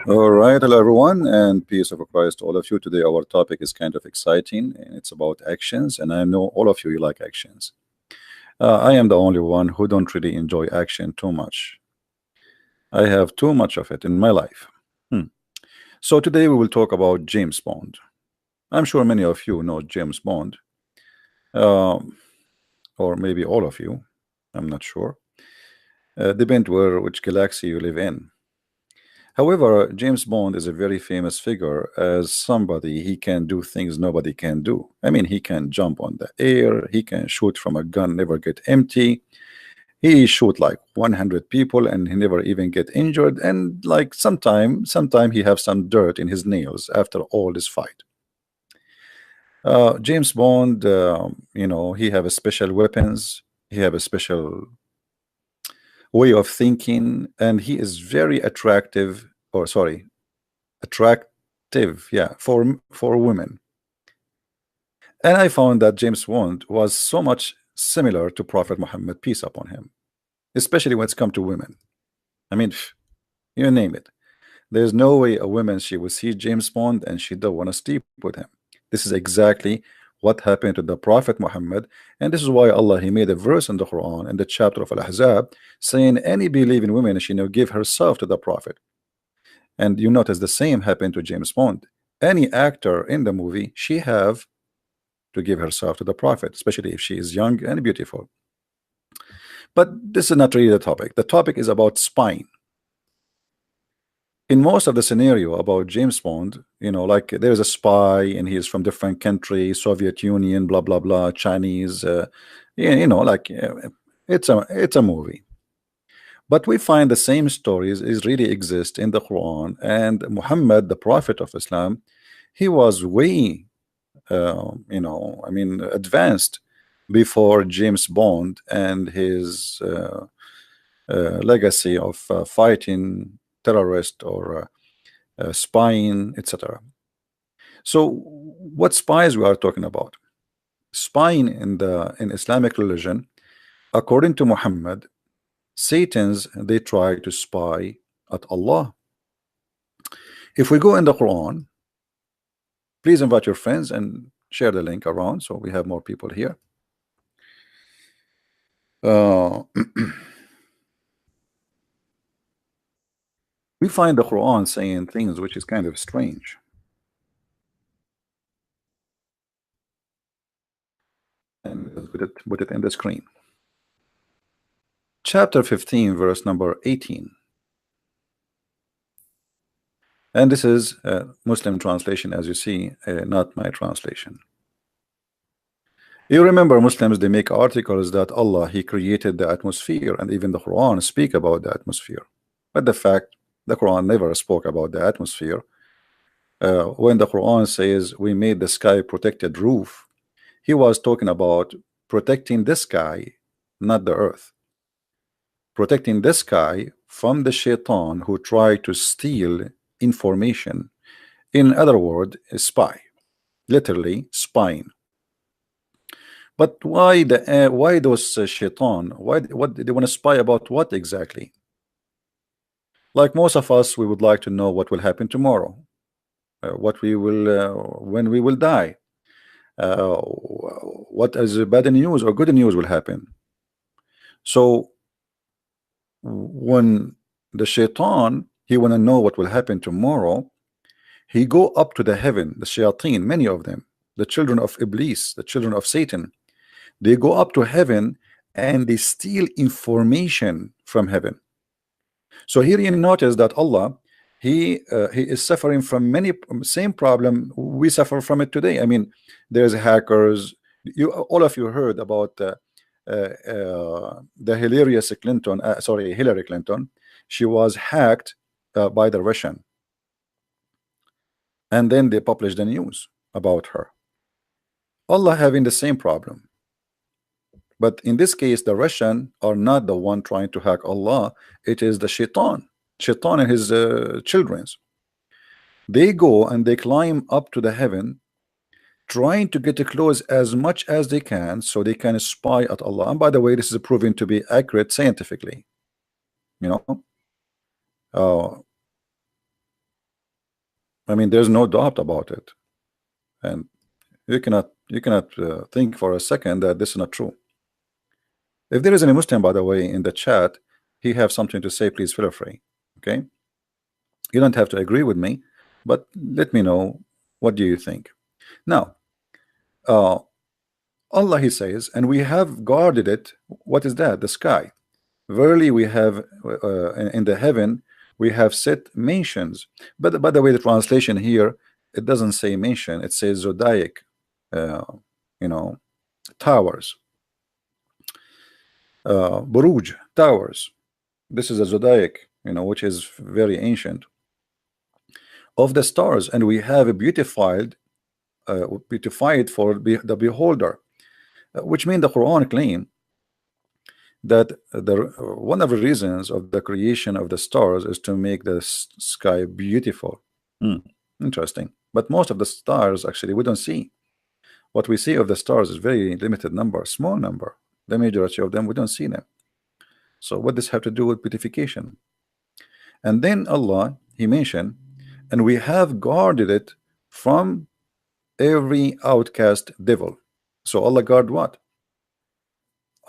All right, hello everyone, and peace of Christ to all of you. Today, our topic is kind of exciting, and it's about actions. And I know all of you like actions. I am the only one who don't really enjoy action too much. I have too much of it in my life. Hmm. So today we will talk about James Bond. I'm sure many of you know James Bond, um, or maybe all of you. I'm not sure. Depend where which galaxy you live in. However, James Bond is a very famous figure as somebody he can do things nobody can do. I mean, he can jump on the air, he can shoot from a gun, never get empty. He shoot like 100 people and he never even get injured. And like sometime he have some dirt in his nails after all this fight. James Bond, he have a special weapons. He have a special way of thinking, and he is very attractive. Or sorry, attractive, yeah, for women. And I found that James Bond was so much similar to Prophet Muhammad, peace upon him, especially when it's come to women. I mean, you name it. There's no way a woman she will see James Bond and she don't want to sleep with him. This is exactly what happened to the Prophet Muhammad, and this is why Allah He made a verse in the Quran in the chapter of Al-Ahzab saying any believing woman she give herself to the Prophet. And you notice the same happened to James Bond. Any actor in the movie, she have to give herself to the Prophet, especially if she is young and beautiful. But this is not really the topic. The topic is about spying. In most of the scenario about James Bond, like there's a spy and he's from different country, Soviet Union, blah blah blah, Chinese, like it's a movie. But we find the same stories is really exist in the Quran, and Muhammad, the Prophet of Islam, he was way, I mean, advanced before James Bond and his legacy of fighting terrorists or spying, etc. So, what spies we are talking about? Spying in Islamic religion, according to Muhammad, Satan's they try to spy at Allah. If we go in the Quran, please invite your friends and share the link around so we have more people here. Uh, we find the Quran saying things which is kind of strange. And put it in the screen. Chapter 15, verse number 18. And this is a Muslim translation, as you see, not my translation. You remember Muslims, they make articles that Allah, He created the atmosphere, and even the Quran speak about the atmosphere. But the fact, the Quran never spoke about the atmosphere. When the Quran says we made the sky protected roof, He was talking about protecting the sky, not the earth. Protecting the sky from the shaitan who try to steal information. In other words, a spy, literally spying. But why those shaitan? What they want to spy about? What exactly? Like most of us, we would like to know what will happen tomorrow, what we will when we will die, what is bad news or good news will happen. So when the shaitan he want to know what will happen tomorrow, he go up to the heaven. The shayateen, many of them, the children of Iblis, the children of Satan, they go up to heaven and they steal information from heaven. So here you notice that Allah, he is suffering from many same problem we suffer from it today. I mean, there's hackers. You all of you heard about the Hillary Clinton. She was hacked by the Russian, and then they published the news about her. Allah having the same problem. But in this case, the Russian are not the one trying to hack Allah. It is the Shaitan and his childrens. They go and they climb up to the heaven, trying to get close as much as they can so they can spy at Allah. And by the way, this is proven to be accurate scientifically. You know, uh, I mean, there's no doubt about it, and you cannot think for a second that this is not true. If there is any Muslim, by the way, in the chat, he have something to say, please feel free. Okay, you don't have to agree with me, but let me know what do you think. Now, uh, Allah, he says, and we have guarded it. What is that? The sky. Verily, we have in the heaven we have set mansions. But by the way, the translation here, it doesn't say mansion. It says zodiac, uh, you know, towers, buruj, towers. This is a zodiac, which is very ancient of the stars, and we have beautified for the beholder, which means the Quran claim that one of the reasons of the creation of the stars is to make the sky beautiful. Interesting. But most of the stars actually we don't see. What we see of the stars is very limited number, small number. The majority of them we don't see them. So what does have to do with beautification? And then Allah, he mentioned, and we have guarded it from every outcast devil. So Allah guard what?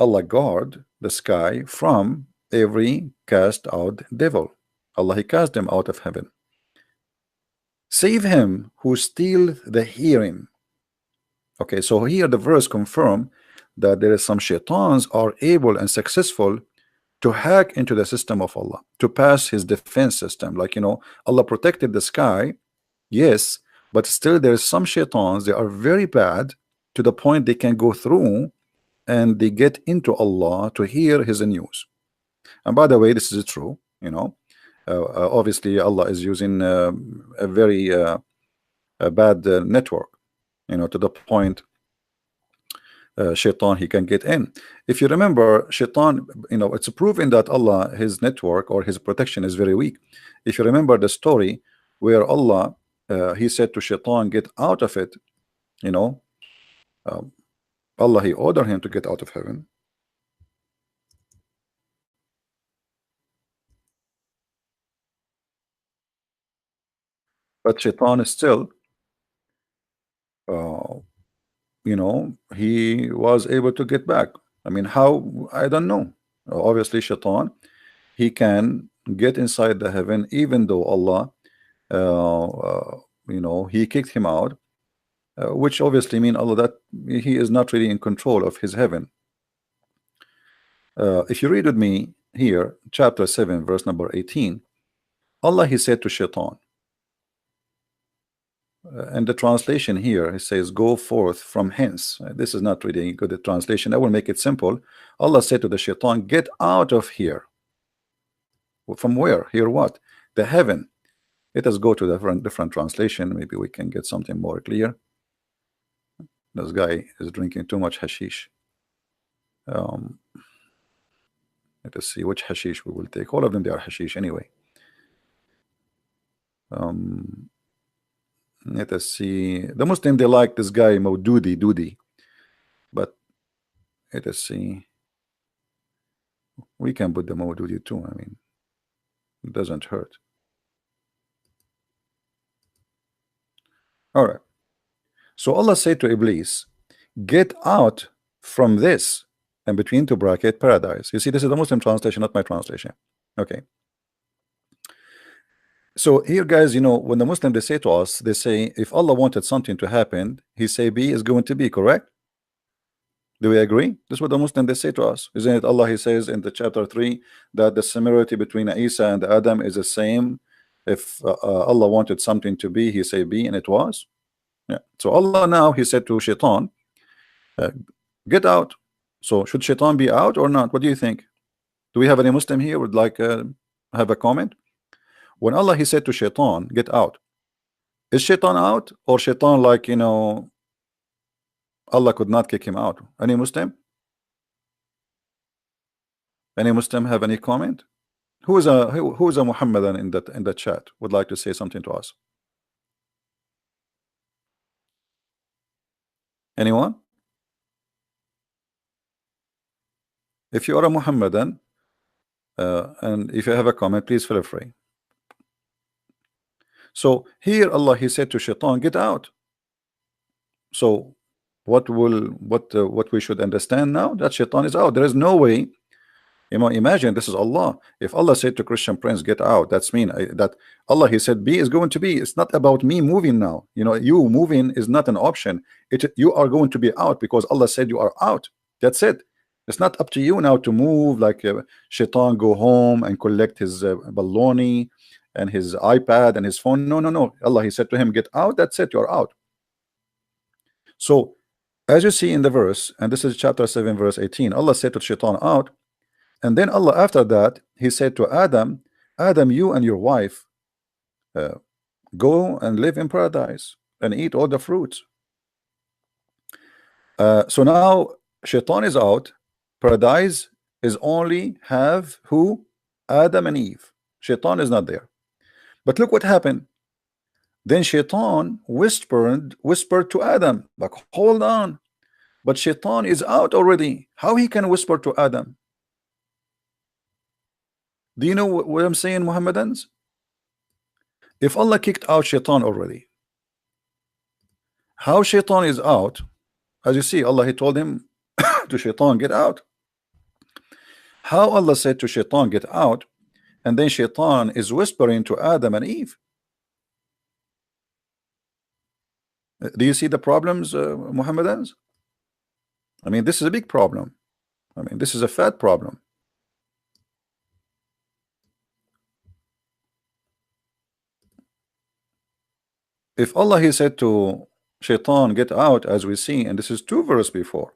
Allah guard the sky from every cast out devil. Allah, he cast them out of heaven. Save him who steal the hearing. Okay, so here the verse confirm that there is some shaitans are able and successful to hack into the system of Allah, to pass his defense system. Like, Allah protected the sky, yes, but still there is some shaitans, they are very bad to the point they can go through and they get into Allah to hear his news. And by the way, this is true, obviously Allah is using a very a bad network, to the point shaitan he can get in. If you remember, shaitan, it's proven that Allah, his network or his protection is very weak. If you remember the story where Allah he said to shaitan, get out of it, Allah, he ordered him to get out of heaven. But shaitan is still he was able to get back. I mean, how? I don't know. Obviously shaitan, he can get inside the heaven even though Allah he kicked him out, which obviously mean Allah that he is not really in control of his heaven. If you read with me here, chapter 7 verse number 18, Allah, he said to shaitan, and the translation here, it says, go forth from hence. This is not really a good translation. I will make it simple. Allah said to the shaitan, get out of here. From where? Here what? The heaven. Let us go to the different translation. Maybe we can get something more clear. This guy is drinking too much hashish. Let us see which hashish we will take. All of them, they are hashish anyway. Let us see. The Muslim, they like this guy Maududi, but let us see. We can put the Maududi too. I mean, it doesn't hurt. All right. So Allah said to Iblis, get out from this, and between two bracket paradise. You see, this is the Muslim translation, not my translation. Okay. So here, guys, when the Muslim, they say to us, they say, if Allah wanted something to happen, he say B is going to be, correct? Do we agree? This is what the Muslim, they say to us. Isn't it Allah, he says in the chapter 3 that the similarity between Isa and Adam is the same. If Allah wanted something to be, he say be, and it was. Yeah. So Allah now, he said to shaitan, get out. So should shaitan be out or not? What do you think? Do we have any Muslim here would like have a comment? When Allah, he said to shaitan, get out, is shaitan out, or shaitan, like, Allah could not kick him out? Any Muslim? Any Muslim have any comment? Who is a Muhammadan in that chat would like to say something to us? Anyone? If you are a Muhammadan and if you have a comment, please feel free. So here Allah he said to Shaitan, get out. So what we should understand now, that Shaitan is out. There is no way. Imagine this is Allah. If Allah said to Christian Prince, get out, that's mean that Allah he said be is going to be. It's not about me moving now. You moving is not an option. You are going to be out because Allah said you are out. That's it. It's not up to you now to move like Shaitan go home and collect his baloney and his iPad and his phone. No, no, no. Allah he said to him, get out. That's it. You're out. So as you see in the verse, and this is chapter 7 verse 18, Allah said to Shaitan, out. And then Allah after that he said to Adam, Adam, you and your wife go and live in paradise and eat all the fruits. So now Shaitan is out. Paradise is only have who? Adam and Eve. Shaitan is not there. But look what happened. Then Shaitan whispered to Adam, like, hold on, but Shaitan is out already. How he can whisper to Adam? Do you know what I'm saying, Muhammadans? If Allah kicked out Shaitan already, how Shaitan is out? As you see, Allah he told him to Shaitan, get out. How Allah said to Shaitan, get out, and then Shaitan is whispering to Adam and Eve. Do you see the problems, Muhammadans? I mean, this is a big problem. I mean, this is a fat problem. If Allah he said to Shaitan, get out, as we see, and this is 2 verses before,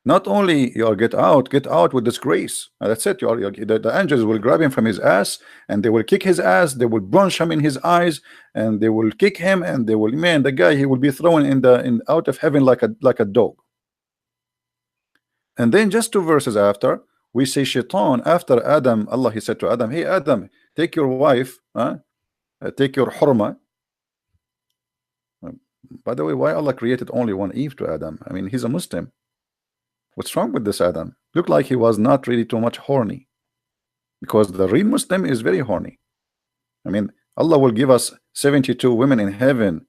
not only you are get out with disgrace. That's it. The angels will grab him from his ass and they will kick his ass. They will punch him in his eyes and they will kick him and they will, man, the guy, he will be thrown out of heaven like a dog. And then just 2 verses after, we see Shaitan after Adam. Allah he said to Adam, hey Adam, take your wife, take your hurma. By the way, why Allah created only one Eve to Adam? I mean, he's a Muslim. What's wrong with this Adam? Looked like he was not really too much horny, because the real Muslim is very horny. I mean, Allah will give us 72 women in heaven,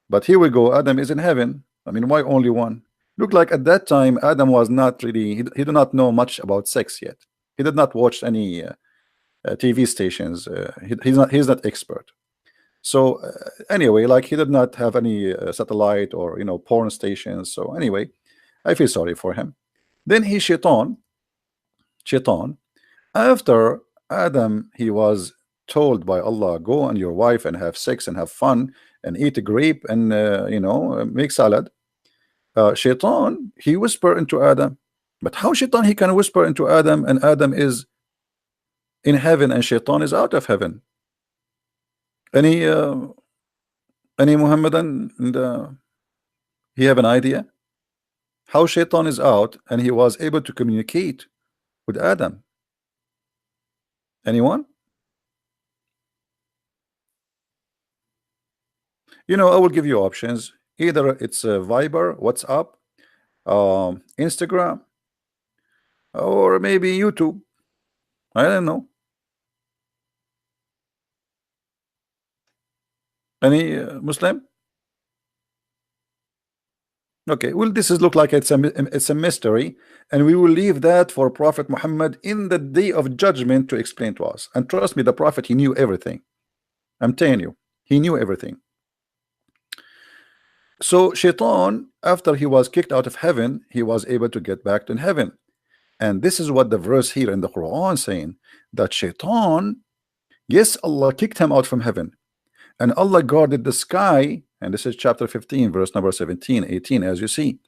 but here we go, Adam is in heaven. I mean, why only one? Looked like at that time Adam was not really, he did not know much about sex yet. He did not watch any TV stations. He's not expert. So anyway, like he did not have any satellite or porn stations. So anyway, I feel sorry for him. Then he Shaitan, after Adam, he was told by Allah, go on your wife and have sex and have fun and eat a grape and make salad. Shaitan, he whispered into Adam. But how Shaitan he can whisper into Adam, and Adam is in heaven and Shaitan is out of heaven? Any Muhammadan, he have an idea how Shaitan is out and he was able to communicate with Adam? Anyone? I will give you options. Either it's Viber, WhatsApp, Instagram, or maybe YouTube. I don't know. Any Muslim? Okay, well, this is look like it's a mystery, and we will leave that for Prophet Muhammad in the day of judgment to explain to us. And trust me, the Prophet, he knew everything. I'm telling you, he knew everything. So Shaitan, after he was kicked out of heaven, he was able to get back to heaven. And this is what the verse here in the Quran saying, that Shaitan, yes, Allah kicked him out from heaven, and Allah guarded the sky. And this is chapter 15 verse number 17, 18, as you see.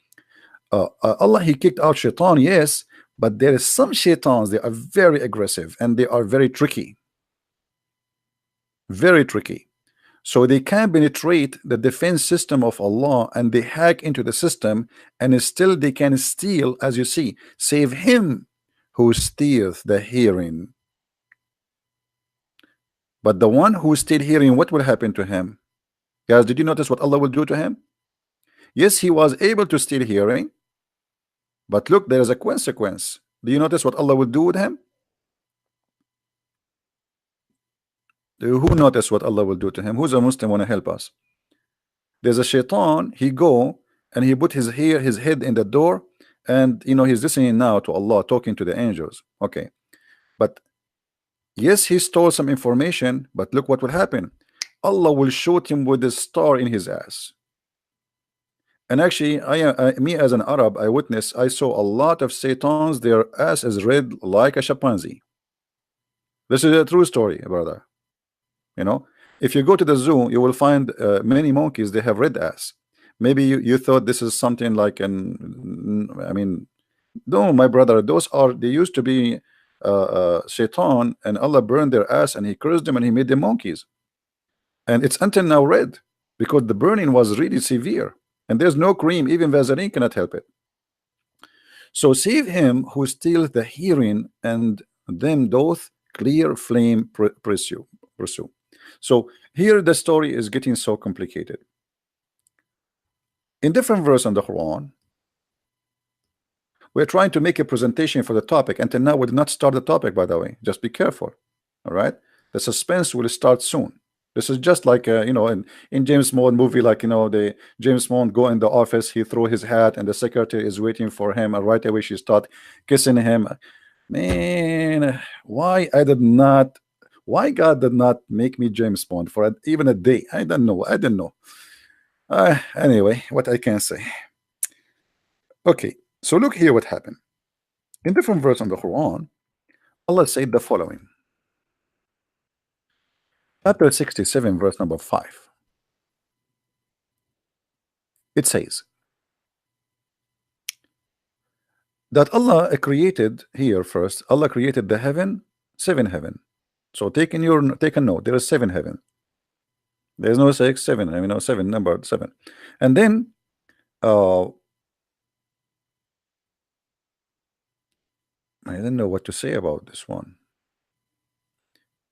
Allah he kicked out Shaitan, yes, but there is some Shaitans, they are very aggressive and they are very tricky, so they can penetrate the defense system of Allah and they hack into the system, and still they can steal, as you see, save him who steals the hearing. But the one who steals hearing, what will happen to him? Guys, did you notice what Allah will do to him? Yes, he was able to steal hearing, but look, there is a consequence. Do you notice what Allah will do with him? Who noticed what Allah will do to him? Who's a Muslim want to help us? There's a shaitan. He go and he put his head in the door, and he's listening now to Allah talking to the angels. Okay, but yes, he stole some information, but look what will happen. Allah will shoot him with a star in his ass. And actually, me as an Arab, I saw a lot of Satans. Their ass is red like a chimpanzee. This is a true story, brother. If you go to the zoo, you will find many monkeys. They have red ass. Maybe you thought this is something like I mean, no, my brother. They used to be Shaitan, and Allah burned their ass, and He cursed them, and He made them monkeys. And it's until now red because the burning was really severe. And there's no cream, even Vaseline cannot help it. So save him who steals the hearing, and them doth clear flame pursue. So here the story is getting so complicated. In different verse in the Quran, we're trying to make a presentation for the topic. Until now, we did not start the topic, by the way. Just be careful. All right, the suspense will start soon. This is just like in James Bond movie, like the James Bond go in the office, he throw his hat, and the secretary is waiting for him, and right away she start kissing him. Man, why God did not make me James Bond for even a day? I don't know. Anyway, what I can say. Okay, so look here what happened. In different verse on the Quran, Allah said the following. Chapter 67, verse number 5. It says that Allah created here first. Allah created the heaven, 7 heaven. So take a note. There is 7 heaven. There's no 6, 7. 7, number 7. And then I don't know what to say about this one.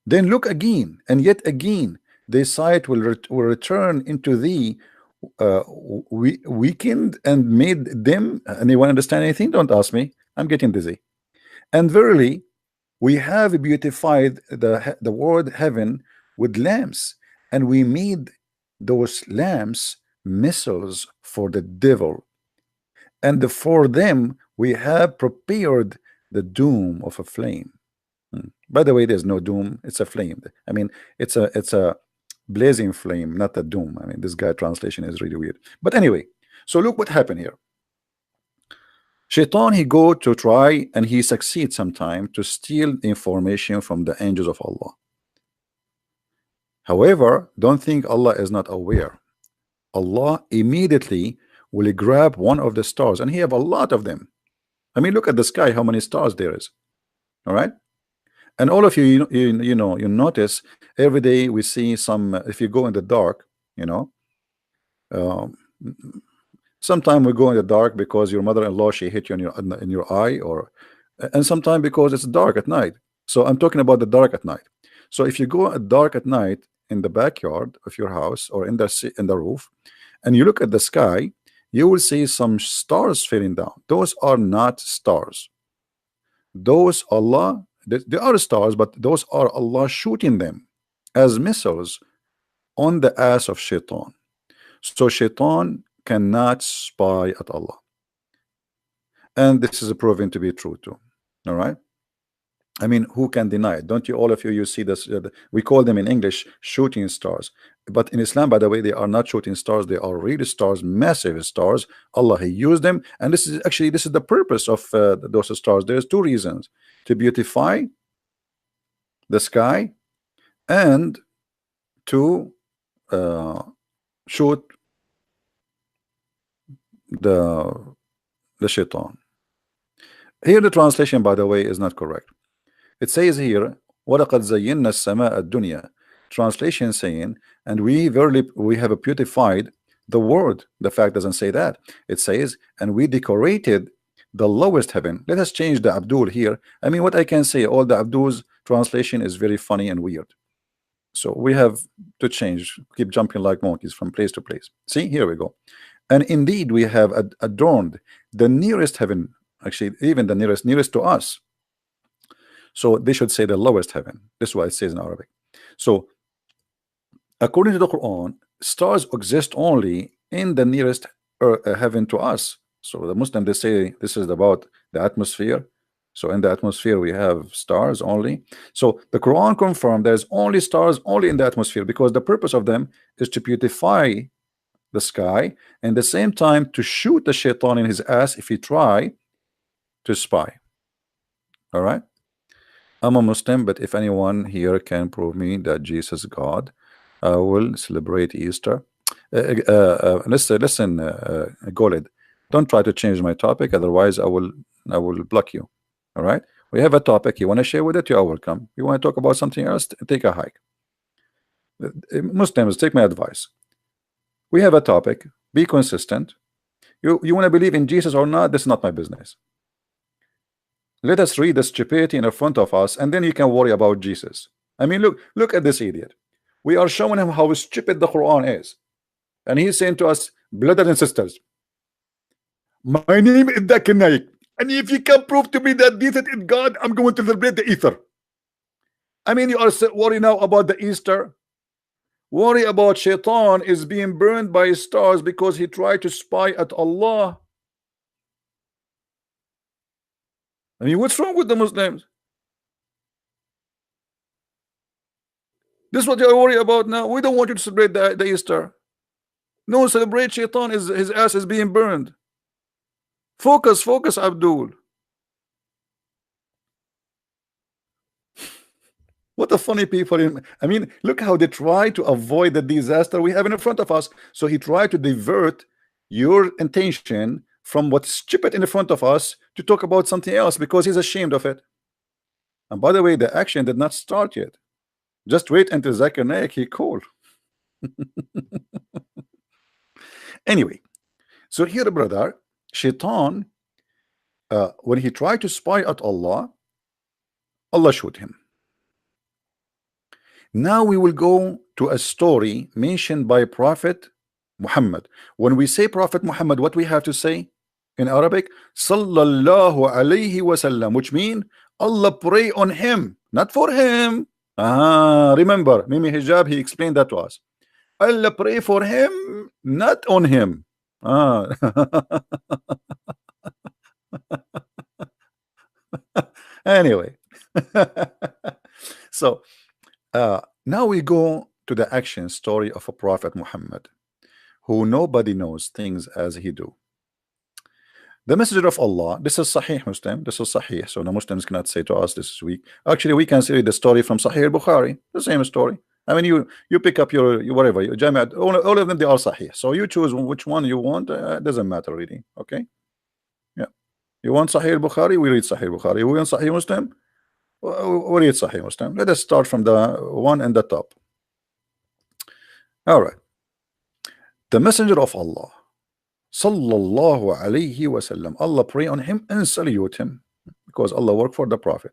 Then look again, and yet again, their sight will return into thee, weakened and made them. Anyone understand anything? Don't ask me. I'm getting dizzy. And verily, we have beautified the word heaven with lamps, and we made those lamps missiles for the devil, and for them we have prepared the doom of a flame. By the way, there's no doom, it's a flame. I mean, it's a blazing flame, not a doom. I mean, this guy translation is really weird. But anyway, so look what happened here. Shaitan, he go to try, and he succeeds sometime to steal information from the angels of Allah. However, don't think Allah is not aware. Allah immediately will grab one of the stars, and he have a lot of them. I mean, look at the sky, how many stars there is. All right. And all of you, you notice every day we see some. If you go in the dark, sometimes we go in the dark because your mother-in-law, she hit you in your eye, and sometimes because it's dark at night. So I'm talking about the dark at night. So if you go at dark at night in the backyard of your house or in the roof, and you look at the sky, you will see some stars falling down. Those are not stars. Those Allah. They are stars, but those are Allah shooting them as missiles on the ass of Shaitan. So Shaitan cannot spy at Allah. And this is proven to be true too. All right. I mean, who can deny it? Don't you, all of you see this? We call them in English shooting stars. But in Islam, by the way, they are not shooting stars. They are real stars, massive stars. Allah, He used them. And this is the purpose of those stars. There's 2 reasons: to beautify the sky and to shoot the Shaitan. Here the translation, by the way, is not correct. It says here, وَلَقَدْ زَيِّنَّا السَّمَاءَ الدُّنْيَا. Translation saying, and we have beautified the word. The fact doesn't say that. It says, and we decorated the lowest heaven. Let us change the Abdul here. I mean, what I can say, all the Abdul's translation is very funny and weird. So we have to change, keep jumping like monkeys from place to place. See, here we go. And indeed, we have adorned the nearest heaven, actually, even the nearest to us. So they should say the lowest heaven. This is what it says in Arabic. So According to the Quran, stars exist only in the nearest heaven to us. So the Muslim, they say this is about the atmosphere. So in the atmosphere we have stars only. So the Quran confirmed there's only stars only in the atmosphere, because the purpose of them is to beautify the sky, and at the same time to shoot the shaitan in his ass if he try to spy. All right. I'm a Muslim, but if anyone here can prove me that Jesus is God, I will celebrate Easter. Listen, Golid, don't try to change my topic, otherwise I will block you. All right. We have a topic. You want to share with it, you are welcome. You want to talk about something else, take a hike. Muslims, take my advice. We have a topic. Be consistent. You want to believe in Jesus or not? This is not my business. Let us read the stupidity in front of us, and then you can worry about Jesus. I mean, look at this idiot. We are showing him how stupid the Quran is, and he's saying to us, brothers and sisters, my name is Zakir Naik, and if you can prove to me that Jesus is God, I'm going to celebrate the Easter. I mean, you are worried now about the Easter. Worry about Shaitan is being burned by stars because he tried to spy at Allah. I mean, what's wrong with the Muslims? This is what you worry about now. We don't want you to celebrate the Easter. No, celebrate Shaitan, his ass is being burned. Focus, Abdul. What a funny people. I mean, look how they try to avoid the disaster we have in front of us. So he tried to divert your attention from what's stupid in front of us to talk about something else because he's ashamed of it. And by the way, the action did not start yet. Just wait until Zakir Naik he called. Anyway, so here, brother, Shaitan, when he tried to spy at Allah, Allah showed him. Now we will go to a story mentioned by Prophet Muhammad. When we say Prophet Muhammad, what we have to say in Arabic? Sallallahu alayhi wasallam, which means Allah pray on him, not for him. Remember, Mimi Hijab, he explained that to us. Allah pray for him, not on him. Anyway, so now we go to the action story of a Prophet Muhammad, who nobody knows things as he do. The messenger of Allah, this is Sahih Muslim, this is Sahih, so the Muslims cannot say to us this is weak. Actually, we can see the story from Sahih al-Bukhari, the same story. I mean, you pick up your whatever, your Jamiat, all of them, they are Sahih. So you choose which one you want, doesn't matter really, okay? Yeah. You want Sahih al-Bukhari, we read Sahih al-Bukhari. You want Sahih Muslim, we read Sahih Muslim. Let us start from the one in the top. All right. The messenger of Allah, sallallahu alayhi wasallam, Allah pray on him and salute him, because Allah worked for the Prophet.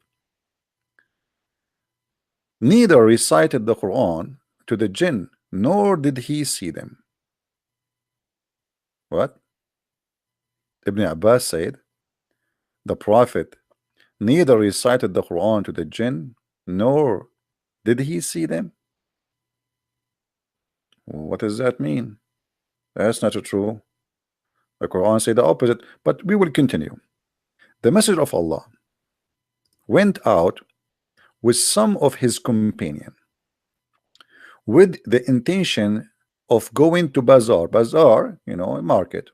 Neither recited the Quran to the jinn, nor did he see them. What? Ibn Abbas said, the Prophet neither recited the Quran to the jinn, nor did he see them. What does that mean? That's not true. The Quran said the opposite, but we will continue. The messenger of Allah went out with some of his companion with the intention of going to bazaar, you know, a market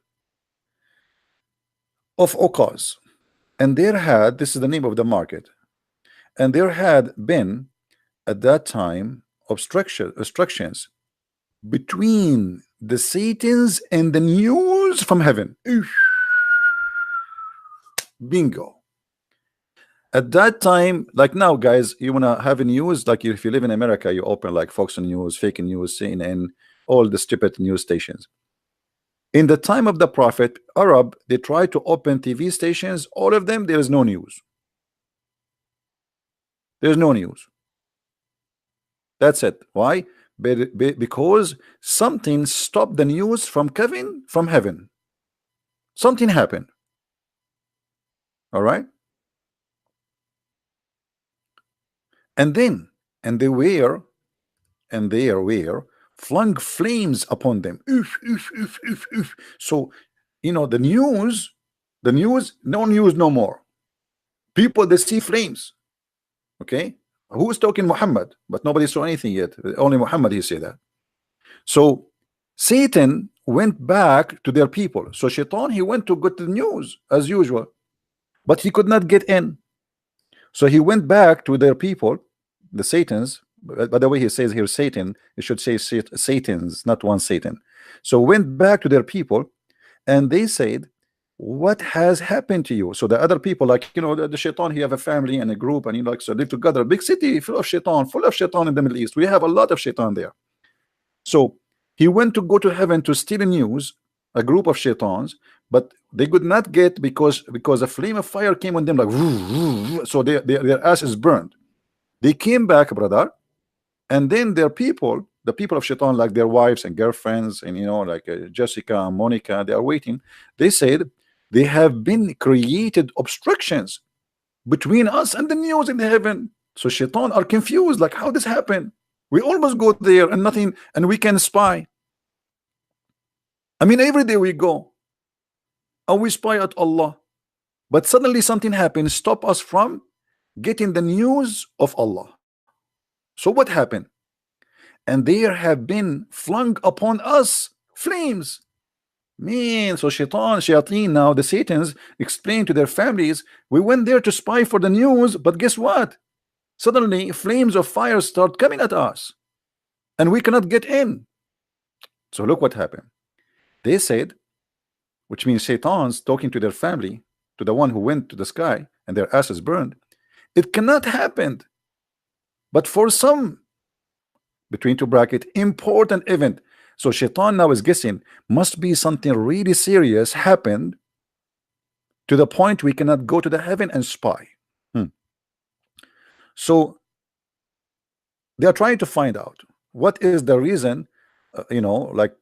of Uqaz, and there had, this is the name of the market, and there had been at that time obstructions between the Satans and the news from heaven. Bingo. At that time, like now, guys, you wanna have a news, like if you live in America, you open like Fox News, fake news, CNN, all the stupid news stations. In the time of the Prophet, Arab, they tried to open TV stations, all of them, there is no news. There's no news. That's it. Why? Because something stopped the news from coming from heaven. Something happened. All right. And then, and they were flung flames upon them. Oof, oof, oof, oof, oof. So, the news, no news no more. People, they see flames. Okay, who is talking? Muhammad, but nobody saw anything yet. Only Muhammad he say that. So Satan went back to their people. So Shaitan, he went to get the news as usual, but he could not get in. So he went back to their people, the Satans. By the way, he says here Satan. It should say Satans, not one Satan. So went back to their people, and they said, "What has happened to you?" So the other people, like the Shaitan, he have a family and a group, and so live together. Big city full of Shaitan in the Middle East. We have a lot of Shaitan there. So he went to go to heaven to steal news, a group of Shaitans, but they could not get because a flame of fire came on them like so their ass is burned. They came back, brother, and then their people, the people of Shaitan, like their wives and girlfriends, and like Jessica and Monica, they are waiting. They said they have been created obstructions between us and the news in heaven. So Shaitan are confused, like how this happened. We almost go there and nothing, and we can spy. I mean, every day we go and we spy at Allah, but suddenly something happens, stop us from getting the news of Allah. So what happened? And there have been flung upon us flames. Man, so shayateen now, the Satans explain to their families, we went there to spy for the news, but guess what? Suddenly flames of fire start coming at us, and we cannot get in. So look what happened. They said, which means Shaitans talking to their family, to the one who went to the sky and their asses burned, it cannot happen. But for some, between two bracket, important event. So Shaitan now is guessing, must be something really serious happened to the point we cannot go to the heaven and spy. So they are trying to find out what is the reason, like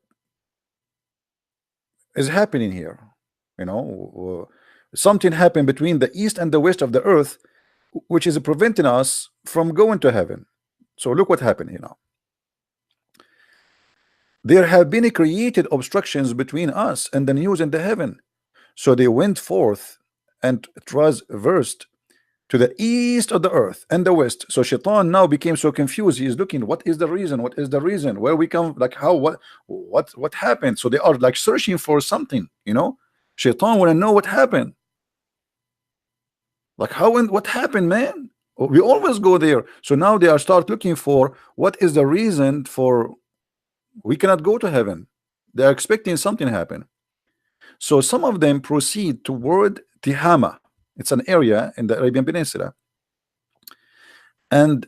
is happening here. Something happened between the east and the west of the earth, which is preventing us from going to heaven. So look what happened here now. There have been created obstructions between us and the news in the heaven. So they went forth and traversed to the east of the earth and the west. So Shaitan now became so confused. He is looking, what is the reason? What is the reason? Where we come, like how, what happened? So they are like searching for something, Shaitan want to know what happened. Like how and what happened, man? We always go there. So now they are start looking for what is the reason for we cannot go to heaven. They are expecting something happen. So some of them proceed toward Tihama. It's an area in the Arabian Peninsula, and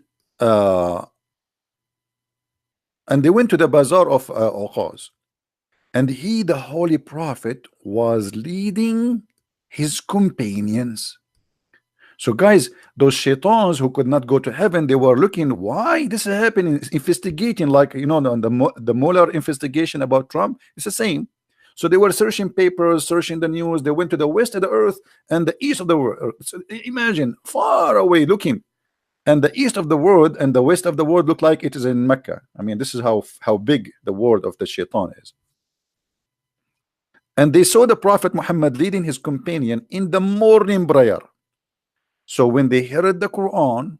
they went to the bazaar of Uqaz, and he, the holy prophet, was leading his companions. So guys, those shaitans who could not go to heaven, they were looking why this is happening, investigating, like the Mueller investigation about Trump. It's the same. So they were searching papers, searching the news. They went to the west of the earth and the east of the world. So imagine far away looking, and the east of the world and the west of the world look like it is in Mecca. I mean, this is how big the world of the shaitan is. And they saw the Prophet Muhammad leading his companion in the morning prayer. So when they heard the Quran,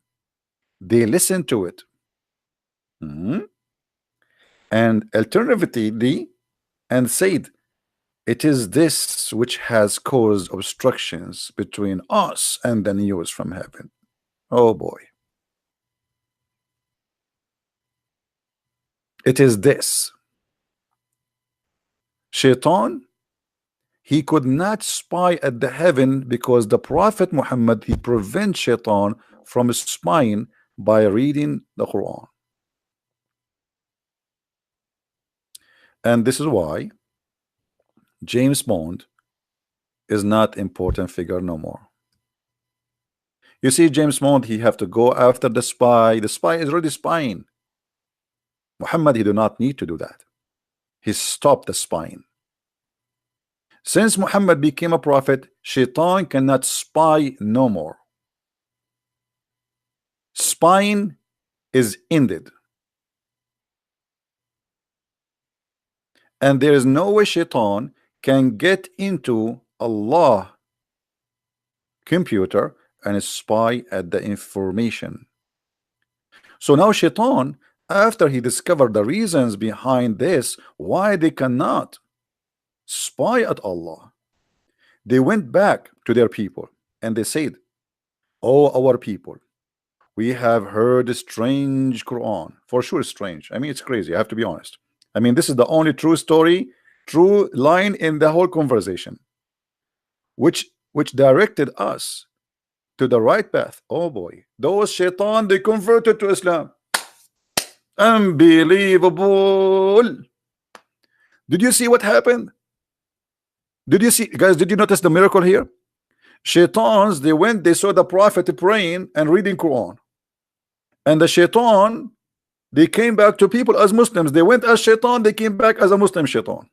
they listened to it. And alternatively, and said, it is this which has caused obstructions between us and the news from heaven. Oh boy. It is this. Shaitan, he could not spy at the heaven because the Prophet Muhammad, he prevents Shaitan from spying by reading the Quran. And this is why James Bond is not important figure no more. You see, James Bond, he have to go after the spy. The spy is already spying. Muhammad, he do not need to do that. He stopped the spying. Since Muhammad became a prophet, Shaitan cannot spy no more. Spying is ended. And there is no way shaitan can get into Allah computer and spy at the information. So now shaitan, after he discovered the reasons behind this, why they cannot spy at Allah, they went back to their people and they said, "Oh, our people, we have heard a strange Quran." For sure, strange. I mean, it's crazy. I have to be honest. I mean, this is the only true story, true line in the whole conversation, which directed us to the right path. Oh boy, those shaitan, they converted to Islam. Unbelievable. Did you see what happened? Did you see, guys? Did you notice the miracle here? Shaitans, they went, they saw the prophet praying and reading Quran, and the shaitan, they came back to people as Muslims. They went as shaitan, they came back as a Muslim shaitan.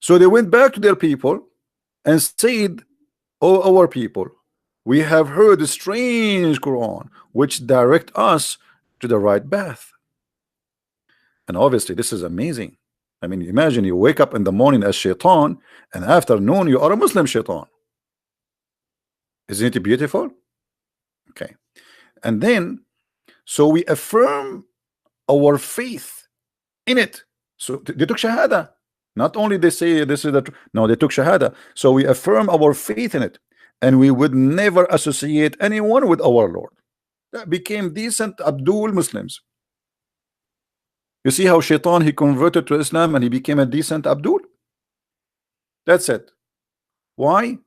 So they went back to their people and said, "Oh, our people, we have heard a strange Quran which direct us to the right path." And obviously this is amazing. I mean, imagine you wake up in the morning as shaitan, and afternoon you are a Muslim shaitan. Isn't it beautiful? Okay. And then, so we affirm our faith in it. So they took shahada. Not only they say this is the no, they took shahada. So we affirm our faith in it, and we would never associate anyone with our Lord. That became decent Abdul Muslims. You see how shaitan, he converted to Islam and he became a decent Abdul. That's it. Why?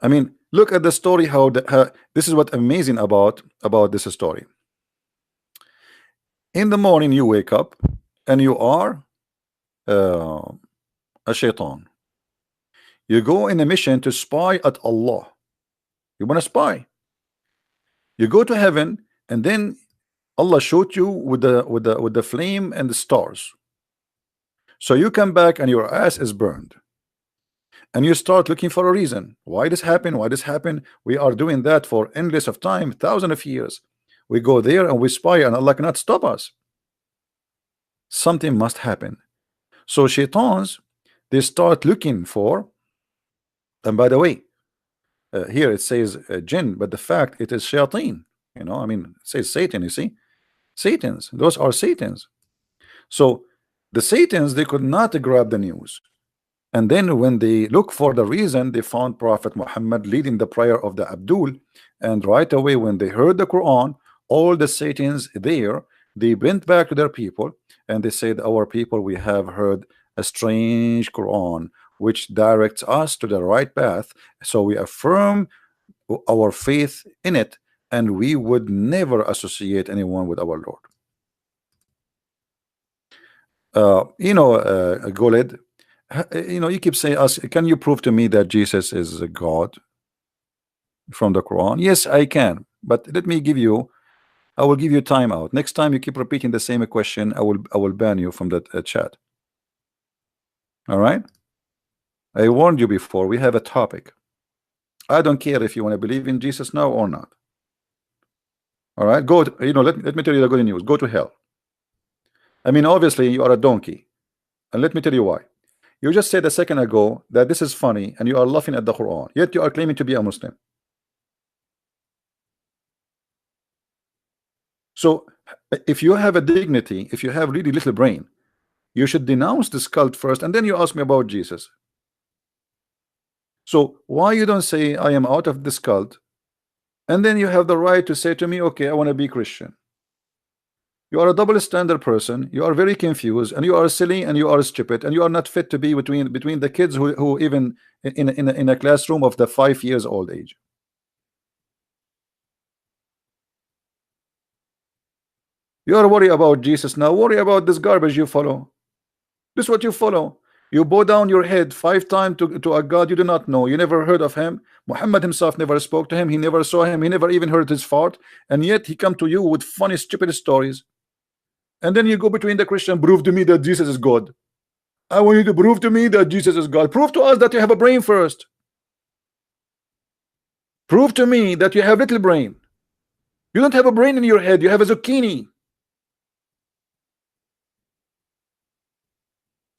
I mean, look at the story. How this is what amazing about this story. In the morning you wake up and you are a shaitan. You go in a mission to spy at Allah. You want to spy. You go to heaven, and then Allah showed you with the flame and the stars. So you come back and your ass is burned, and you start looking for a reason why this happened. Why this happened? We are doing that for endless of time, thousands of years. We go there and we spy, and Allah cannot stop us. Something must happen. So shaitans, they start looking for. And by the way, here it says jinn, but the fact it is shayateen. You know, I mean, it says Satan. You see, Satans. Those are Satans. So the Satans, they could not grab the news. And then when they look for the reason, they found Prophet Muhammad leading the prayer of the Abdul. And right away, when they heard the Quran, all the Satans there, they went back to their people and they said, "Our people, we have heard a strange Quran which directs us to the right path. So we affirm our faith in it, and we would never associate anyone with our Lord." Goled, you keep saying us, can you prove to me that Jesus is a God from the Quran? Yes, I can, but let me give you, I will give you time out. Next time you keep repeating the same question, I will ban you from that chat. All right, I warned you before. We have a topic. I don't care if you want to believe in Jesus now or not. All right, go to, let me tell you the good news. Go to hell. I mean, obviously you are a donkey, and let me tell you why. You just said a second ago that this is funny and you are laughing at the Quran, yet you are claiming to be a Muslim. So if you have a dignity, if you have really little brain, you should denounce this cult first, and then you ask me about Jesus. So why you don't say I am out of this cult, and then you have the right to say to me, okay, I want to be Christian? You are a double standard person. You are very confused, and you are silly, and you are stupid, and you are not fit to be between the kids who even in a classroom of the 5 years old age. You are worried about Jesus now. Worry about this garbage you follow. This is what you follow. You bow down your head 5 times to a God you do not know. You never heard of him. Muhammad himself never spoke to him. He never saw him. He never even heard his fart. And yet he come to you with funny, stupid stories. And then you go between the Christian, prove to me that Jesus is God. I want you to prove to me that Jesus is God. Prove to us that you have a brain first. Prove to me that you have little brain. You don't have a brain in your head. You have a zucchini.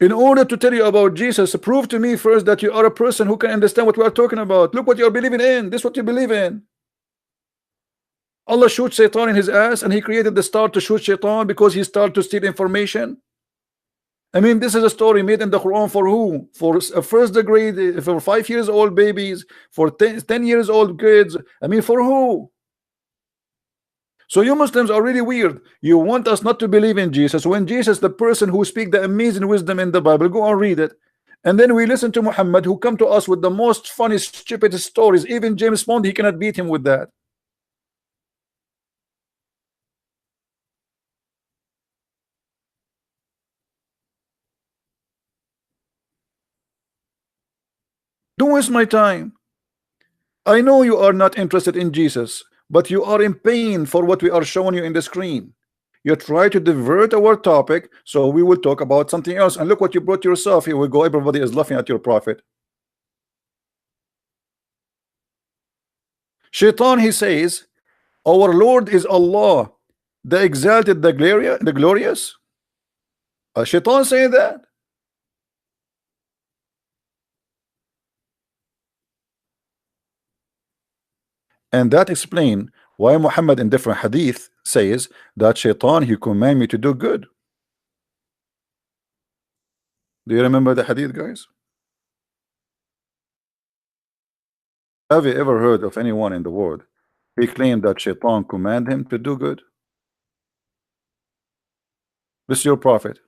In order to tell you about Jesus, prove to me first that you are a person who can understand what we are talking about. Look what you are believing in. This is what you believe in. Allah shoots Shaitan in his ass, and he created the star to shoot Shaitan because he started to steal information. I mean, this is a story made in the Quran for who? For first degree, for 5 years old babies, for 10 years old kids. I mean, for who? So you Muslims are really weird. You want us not to believe in Jesus when Jesus, the person who speaks the amazing wisdom in the Bible, go and read it. And then we listen to Muhammad, who come to us with the most funny, stupid stories. Even James Bond, he cannot beat him with that. Don't waste my time. I know you are not interested in Jesus, but you are in pain for what we are showing you in the screen. You try to divert our topic, so we will talk about something else. And look what you brought yourself. Here we go. Everybody is laughing at your prophet. Shaitan, he says, our Lord is Allah, the exalted, the glorious. Shaitan saying that. And that explain why Muhammad in different hadith says that Shaitan, he command me to do good. Do you remember the hadith, guys? Have you ever heard of anyone in the world he claimed that Shaitan command him to do good? This is your prophet.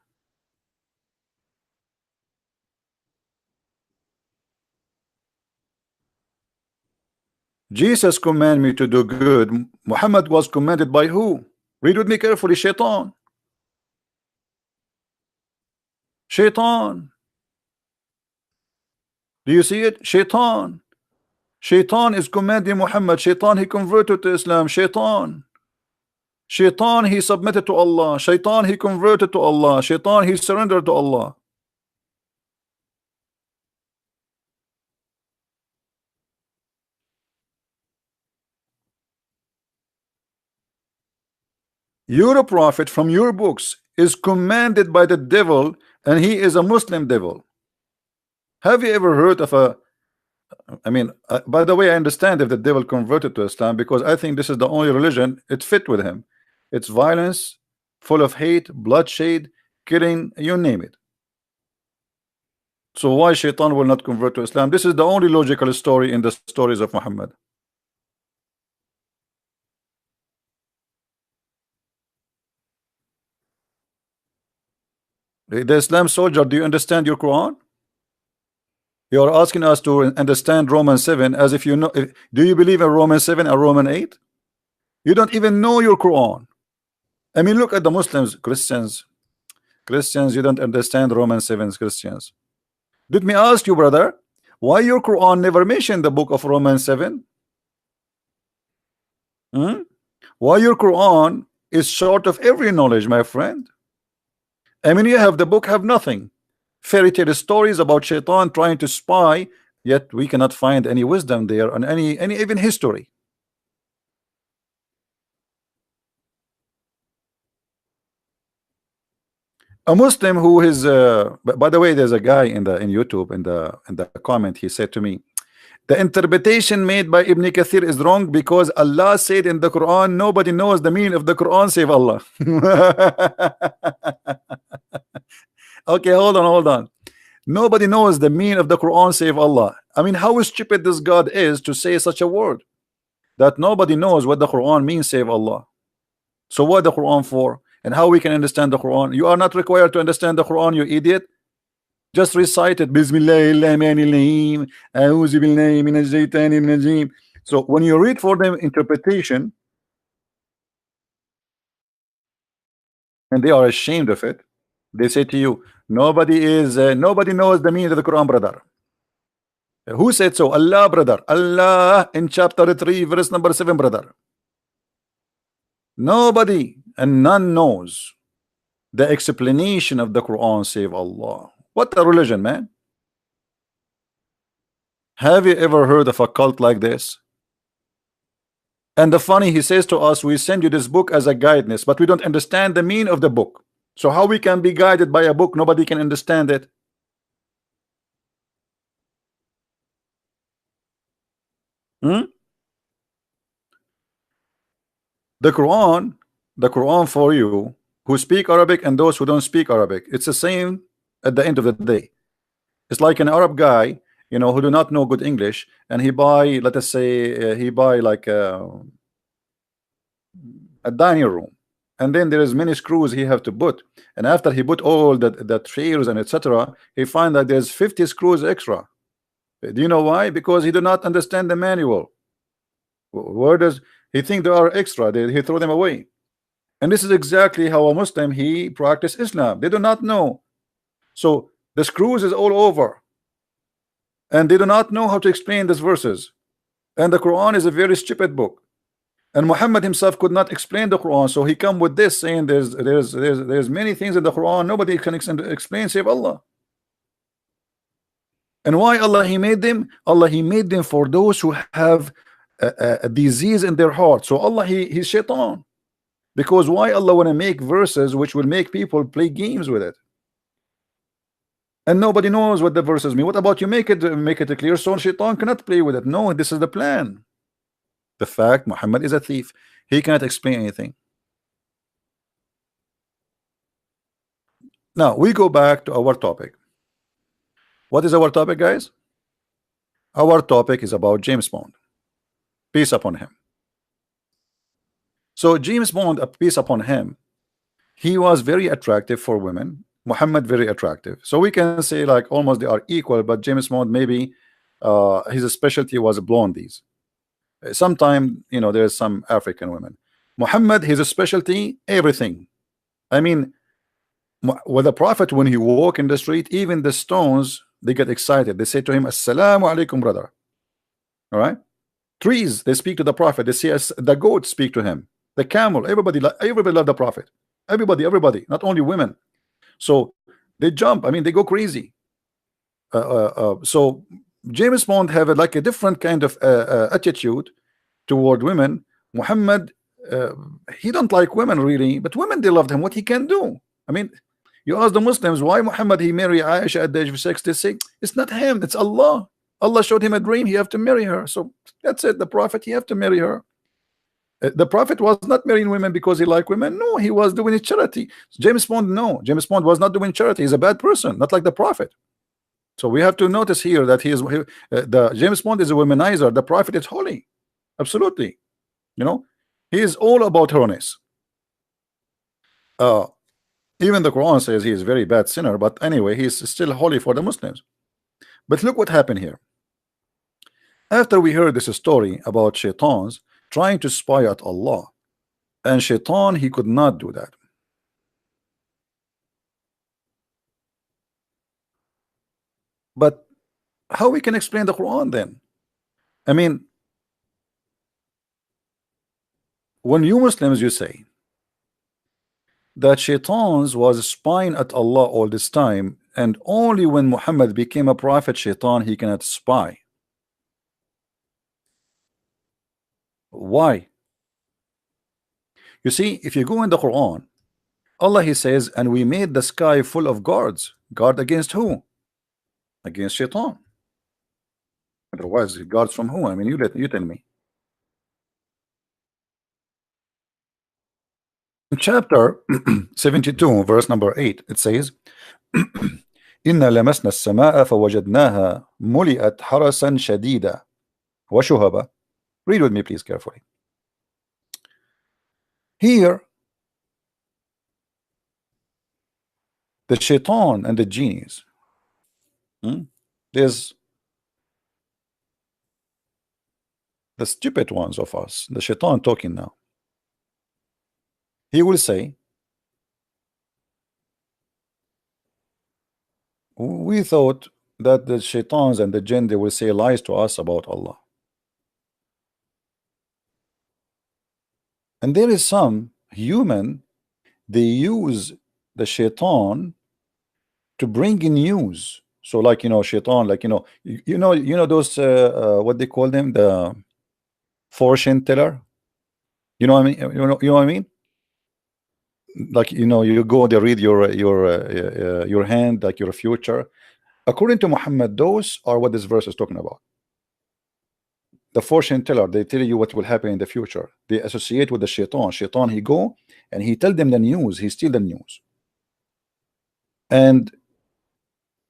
Jesus command me to do good. Muhammad was commanded by who? Read with me carefully. Shaitan. Shaitan. Do you see it? Shaitan. Shaitan is commanding Muhammad. Shaitan, he converted to Islam. Shaitan. Shaitan, he submitted to Allah. Shaitan, he converted to Allah. Shaitan, he surrendered to Allah. Your prophet from your books is commanded by the devil, and he is a Muslim devil. Have you ever heard of a I mean, by the way, I understand if the devil converted to Islam, because I think this is the only religion it fit with him. It's violence, full of hate, bloodshed, killing, you name it. So why Shaitan will not convert to Islam? This is the only logical story in the stories of Muhammad. The Islam soldier, do you understand your Quran? You are asking us to understand Romans 7 as if you know. Do you believe in Romans 7 or Romans 8? You don't even know your Quran. I mean, look at the Muslims, Christians, you don't understand Romans 7, Christians. Let me ask you, brother, why your Quran never mentioned the book of Romans 7? Why your Quran is short of every knowledge, my friend? I mean, you have the book, have nothing. Fairy tale stories about Shaitan trying to spy, yet we cannot find any wisdom there on any even history. A Muslim who is by the way, there's a guy in YouTube in the comment, he said to me, the interpretation made by Ibn Kathir is wrong because Allah said in the Quran nobody knows the meaning of the Quran save Allah. Okay, hold on. Nobody knows the meaning of the Quran save Allah. I mean, how stupid this God is to say such a word, that nobody knows what the Quran means save Allah. So what the Quran for, and how we can understand the Quran? You are not required to understand the Quran, you idiot. Just recite it. Bismillahirrahmanirrahim. A'udhu billahi minash shaitanir rajim. So when you read for them interpretation, and they are ashamed of it, they say to you, nobody knows the meaning of the Quran, brother. Who said so? Allah, brother. Allah in chapter 3 verse number 7, brother. Nobody and none knows the explanation of the Quran save Allah. What a religion, man. Have you ever heard of a cult like this? And the funny, he says to us, we send you this book as a guidance, but we don't understand the meaning of the book. So how we can be guided by a book nobody can understand it? Hmm? The Quran, the Quran for you who speak Arabic and those who don't speak Arabic, it's the same at the end of the day. It's like an Arab guy, who do not know good English, and he buy, let us say, he buy like a dining room, and then there is many screws he have to put, and after he put all the chairs and etc., he find that there's 50 screws extra. Do you know why? Because he do not understand the manual. Where does he think there are extra? He throw them away. And this is exactly how a Muslim he practice Islam. They do not know. So the screws is all over, and they do not know how to explain these verses. And the Quran is a very stupid book. And Muhammad himself could not explain the Quran, so he come with this saying there's many things in the Quran nobody can explain save Allah. And why Allah he made them? Allah he made them for those who have a disease in their heart. So Allah he's shaitan. Because why Allah want to make verses which will make people play games with it? And nobody knows what the verses mean. What about you make it clear so shaitan cannot play with it? No, this is the plan. The fact Muhammad is a thief. He cannot explain anything. Now we go back to our topic. What is our topic, guys? Our topic is about James Bond. Peace upon him. So James Bond, peace upon him, he was very attractive for women. Muhammad very attractive. So we can say like almost they are equal, but James Bond maybe his specialty was blondies. Sometime there's some African women. Muhammad his specialty everything. I mean, with the Prophet when he walk in the street, even the stones they get excited. They say to him, Assalamu alaikum, brother. All right. Trees they speak to the Prophet. They say the goats speak to him. The camel, everybody love the Prophet. Everybody, not only women. So they jump. I mean, they go crazy. So James Bond have like a different kind of attitude toward women. Muhammad, he don't like women really, but women they loved him. What he can do? I mean, you ask the Muslims why Muhammad he marry Aisha at the age of 6. They say it's not him, it's Allah. Allah showed him a dream. He have to marry her. So that's it. The Prophet he have to marry her. The Prophet was not marrying women because he liked women. No, he was doing it charity. James Bond, no. James Bond was not doing charity. He's a bad person, not like the Prophet. So we have to notice here that the James Bond is a womanizer. The Prophet is holy. Absolutely. He is all about holiness. Even the Quran says he is a very bad sinner, but anyway, he is still holy for the Muslims. But look what happened here. After we heard this story about shaitans trying to spy at Allah, and shaitan he could not do that. But how we can explain the Quran then? I mean, when you Muslims you say that shaitans was spying at Allah all this time, and only when Muhammad became a prophet shaitan he cannot spy. Why? You see, if you go in the Quran, Allah he says, and we made the sky full of guards. Guard against who? Against shaitan. Otherwise, guards from who? I mean, you tell me. In chapter 72, verse number 8, it says, إنا لمسنا السماء فوجدناها ملئت حرسا شديدا وشهبا. Read with me, please, carefully. Here, the shaitan and the genies, there's the stupid ones of us, the shaitan talking now. He will say, we thought that the shaitans and the jinn, they will say lies to us about Allah. And there is some human, they use the shaitan to bring in news. So like, shaitan, like, those, what they call them, the fortune teller. You know what I mean? You know what I mean? like, you know, you go, they read your hand, like your future. According to Muhammad, those are what this verse is talking about. The fortune teller, they tell you what will happen in the future. They associate with the shaitan. He go and he tell them the news, he steal the news, and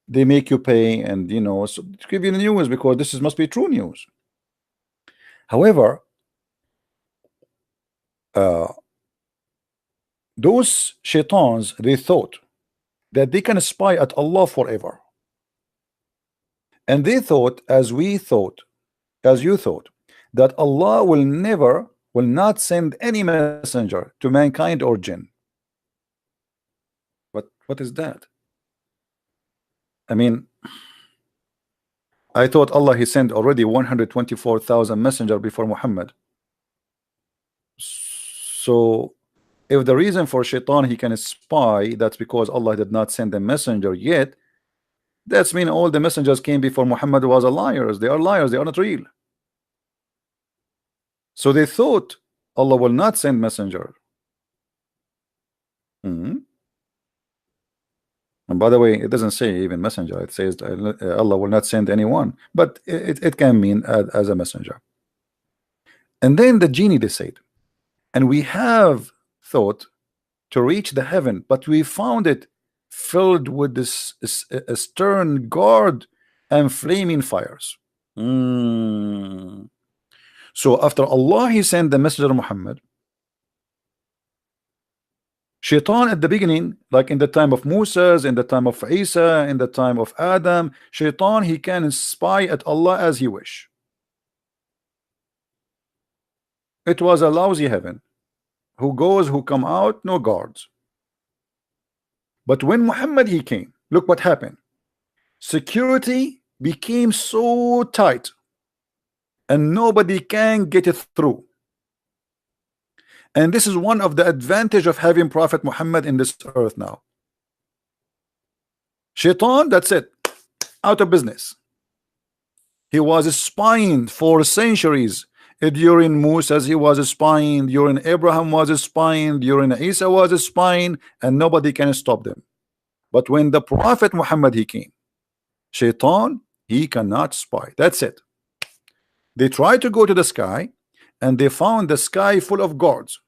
they make you pay, and you know, so to give you the news because this is must be true news. However, uh, those shaitans, they thought that they can spy at Allah forever, and they thought, as we thought, as you thought, that Allah will not send any messenger to mankind or jinn. But what is that? I mean, I thought Allah, he sent already 124,000 messenger before Muhammad. So if the reason for shaitan he can spy, that's because Allah did not send a messenger yet, that's mean all the messengers came before Muhammad was a liars. They are liars, they are not real. So they thought Allah will not send messenger. And by the way, it doesn't say even messenger, it says Allah will not send anyone, but it can mean as a messenger. And then the genie, they said, and we have thought to reach the heaven, but we found it filled with this a stern guard and flaming fires. So after Allah he sent the messenger Muhammad, shaitan at the beginning, like in the time of Moses, in the time of Isa, in the time of Adam, shaitan he can spy at Allah as he wish. It was a lousy heaven, who goes, who come out, no guards. But when Muhammad he came, look what happened. Security became so tight and nobody can get it through. And this is one of the advantage of having Prophet Muhammad in this earth now. Shaitan, that's it, out of business. He was spying for centuries. During Moses he was spying, during Abraham was spying, during Isa was spying, and nobody can stop them. But when the Prophet Muhammad he came, shaitan he cannot spy. That's it. They tried to go to the sky and they found the sky full of guards,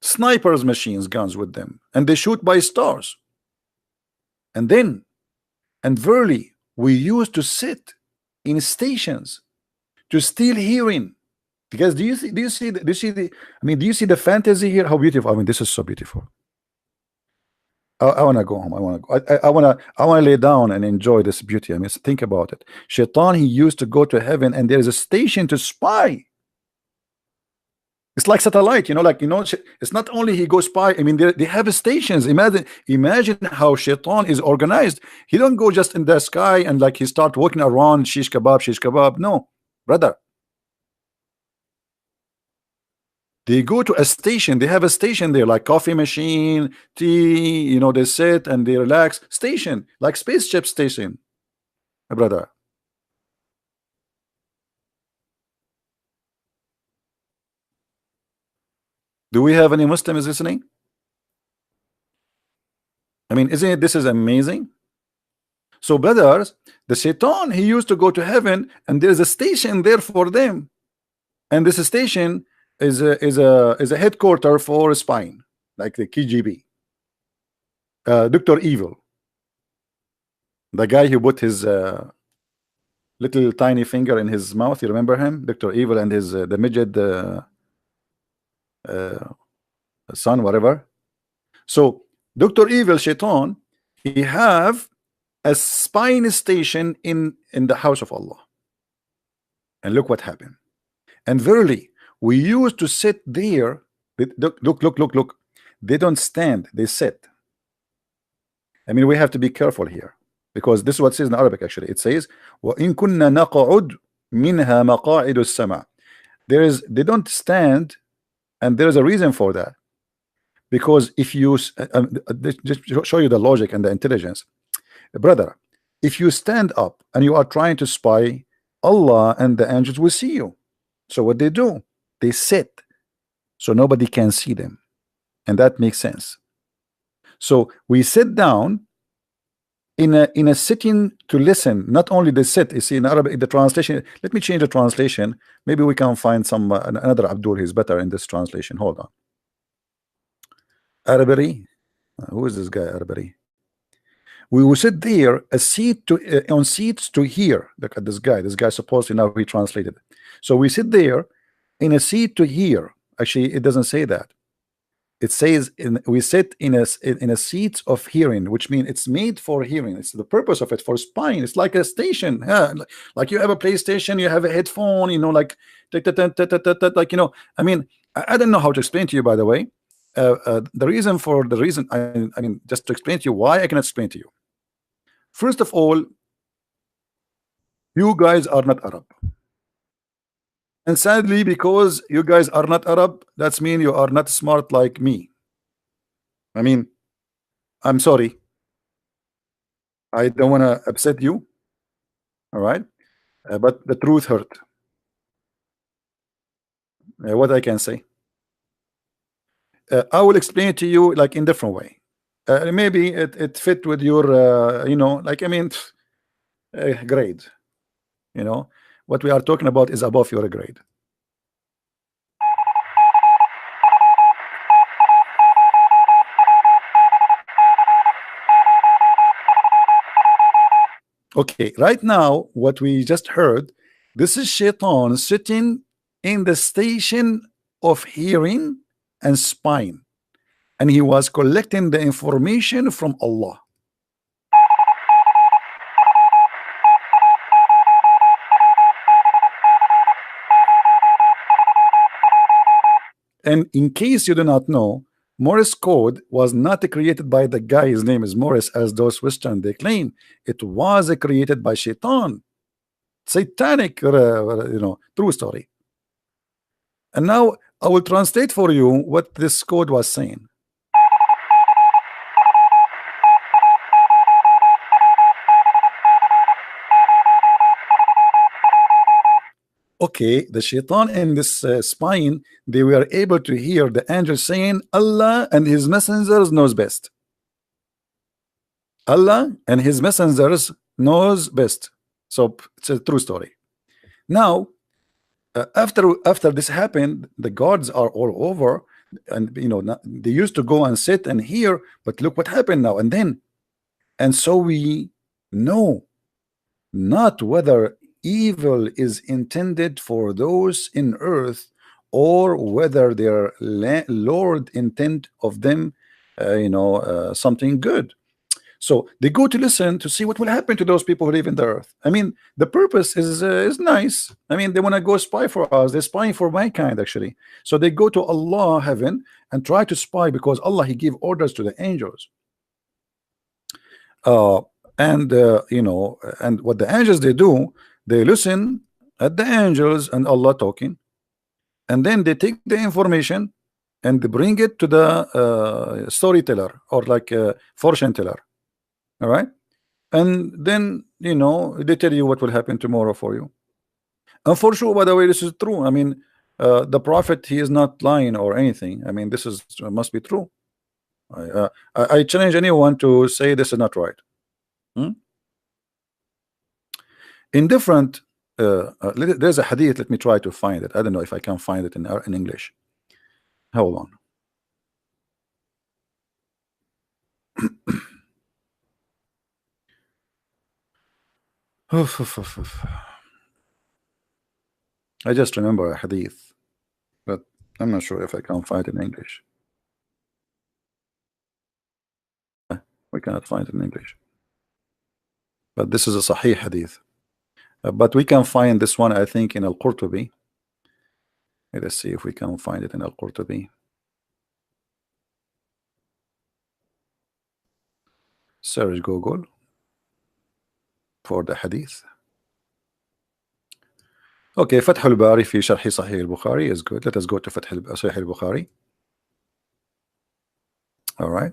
snipers machines, guns with them, and they shoot by stars. And then, and verily, we used to sit in stations to steal hearing. Because do you see the I mean, do you see the fantasy here? How beautiful. I mean, this is so beautiful. I want to go home. I want to go. I want to lay down and enjoy this beauty. I mean, think about it. Shaitan he used to go to heaven and there is a station to spy. It's like satellite, you know, like, you know, it's not only he goes spy. I mean, they have stations. Imagine how shaitan is organized. He don't go just in the sky and like he start walking around shish kebab. No, brother. They go to a station. They have a station there, like coffee machine, tea, you know, they sit and they relax. Station, like spaceship station, my brother. Do we have any Muslims listening? I mean, isn't it, this is amazing? So brothers, the shaitan he used to go to heaven and there's a station there for them, and this station is a headquarter for spying, like the KGB. Dr. Evil, the guy who put his little tiny finger in his mouth, you remember him, Dr. Evil, and his the midget son, whatever. So Dr. Evil, shaitan, he have a spying station in the house of Allah. And look what happened. And verily, we used to sit there. Look. They don't stand, they sit. I mean, we have to be careful here, because this is what it says in Arabic. Actually, it says, وَإِن كُنَّا نَقْعُدْ مِنْهَا مَقَاعِدُ السَّمَعِ. They don't stand, and there is a reason for that. Because if you just show you the logic and the intelligence, brother, if you stand up and you are trying to spy, Allah and the angels will see you. So what they do, they sit so nobody can see them, and that makes sense. So we sit down in a sitting to listen. Not only the sit, you see in Arabic the translation. Let me change the translation. Maybe we can find some another Abdul who's better in this translation. Hold on. Arabic. Who is this guy? Arabic. We will sit there a seat to on seats to hear. Look at this guy. This guy supposedly now he translated. So we sit there in a seat to hear. Actually, it doesn't say that. It says we sit in a seat of hearing, which means it's made for hearing. It's the purpose of it for spying. It's like a station. Yeah, like you have a PlayStation, you have a headphone, you know, like like, you know. I mean, I don't know how to explain to you, by the way. The reason I mean, just to explain to you why I cannot explain to you. First of all, you guys are not Arab. And sadly, because you guys are not Arab, that's mean you are not smart like me. I mean, I'm sorry. I don't want to upset you. All right. But the truth hurt. What I can say. I will explain it to you like in different way. Maybe it fit with your, you know, like, I mean, grade. You know, what we are talking about is above your grade. Okay, right now, what we just heard, this is Shaitan sitting in the station of hearing and spying, and he was collecting the information from Allah. And in case you do not know, Morse code was not created by the guy, his name is Morris, as those Western they claim. It was created by Shaitan. Satanic, you know, true story. And now I will translate for you what this code was saying. Okay, the Shaitan in this spine, they were able to hear the angel saying, Allah and his messengers knows best. Allah and his messengers knows best. So it's a true story. Now, after this happened, the gods are all over, and you know they used to go and sit and hear, but look what happened now and then. And so we know not whether evil is intended for those in earth or whether their Lord intent of them you know something good. So they go to listen to see what will happen to those people who live in the earth. I mean, the purpose is nice. I mean, they want to go spy for us. They're spying for mankind actually. So they go to Allah heaven and try to spy, because Allah he give orders to the angels. You know, and what the angels they do, they listen at the angels and Allah talking, and then they take the information and they bring it to the storyteller, or like a fortune teller. All right, and then you know they tell you what will happen tomorrow for you. And for sure, by the way, this is true. I mean, the prophet, he is not lying or anything. I mean, this is must be true. I challenge anyone to say this is not right. In different there's a hadith. Let me try to find it. I don't know if I can find it in English. Hold on. I just remember a hadith, but I'm not sure if I can find it in English. We cannot find it in English, but this is a Sahih hadith. But we can find this one, I think, in Al-Qurtubi. Let's see if we can find it in Al-Qurtubi. Search Google for the hadith. Okay, Fath al-Bari fi Sharh Sahih al-Bukhari is good. Let us go to Fath Sahih al-Bukhari. All right.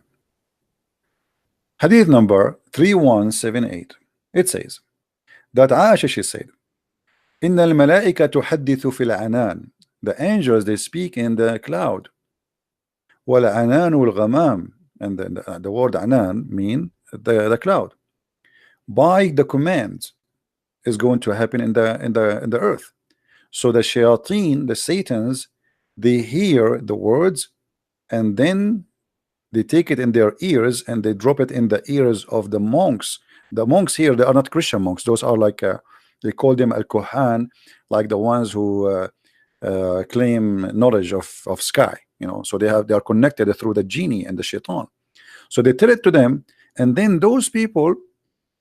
Hadith number 3178. It says that Aisha, she said, Inna al-malaika tuhaddithu fil anan. The angels, they speak in the cloud. والعنان والغمام, and the word anan mean the cloud. By the command is going to happen in the earth. So the shayateen, the satans, they hear the words, and then they take it in their ears and they drop it in the ears of the monks. The monks here, they are not Christian monks. Those are like they call them al-Kohan, like the ones who claim knowledge of sky. So they are connected through the genie and the shaitan. So they tell it to them, and then those people,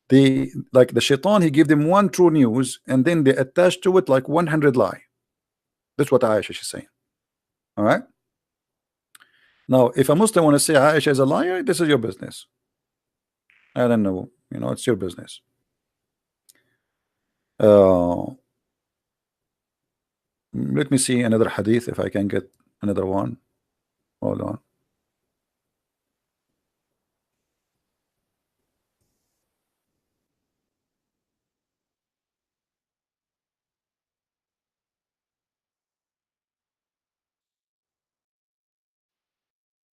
they, like the shaitan, he give them one true news, and then they attach to it like 100 lie. That's what Aisha is saying. All right. Now, if a Muslim want to say Aisha is a liar, this is your business. I don't know. It's your business. Let me see another hadith if I can get another one. Hold on.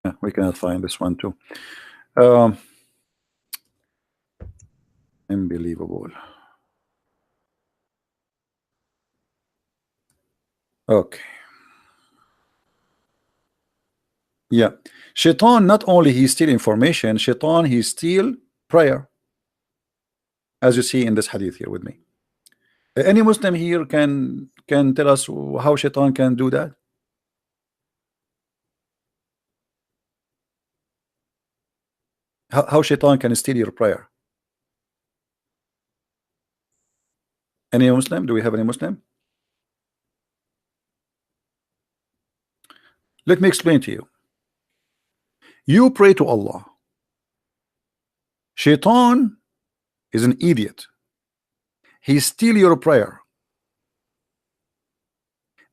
Yeah, we cannot find this one too. Unbelievable. Okay. Yeah. Shaitan, not only he steal information, Shaitan, he steal prayer. As you see in this hadith here with me. Any Muslim here can tell us how Shaitan can do that? How Shaitan can steal your prayer? Any Muslim? Do we have any Muslim? Let me explain to you. You pray to Allah. Shaitan is an idiot. He steal your prayer,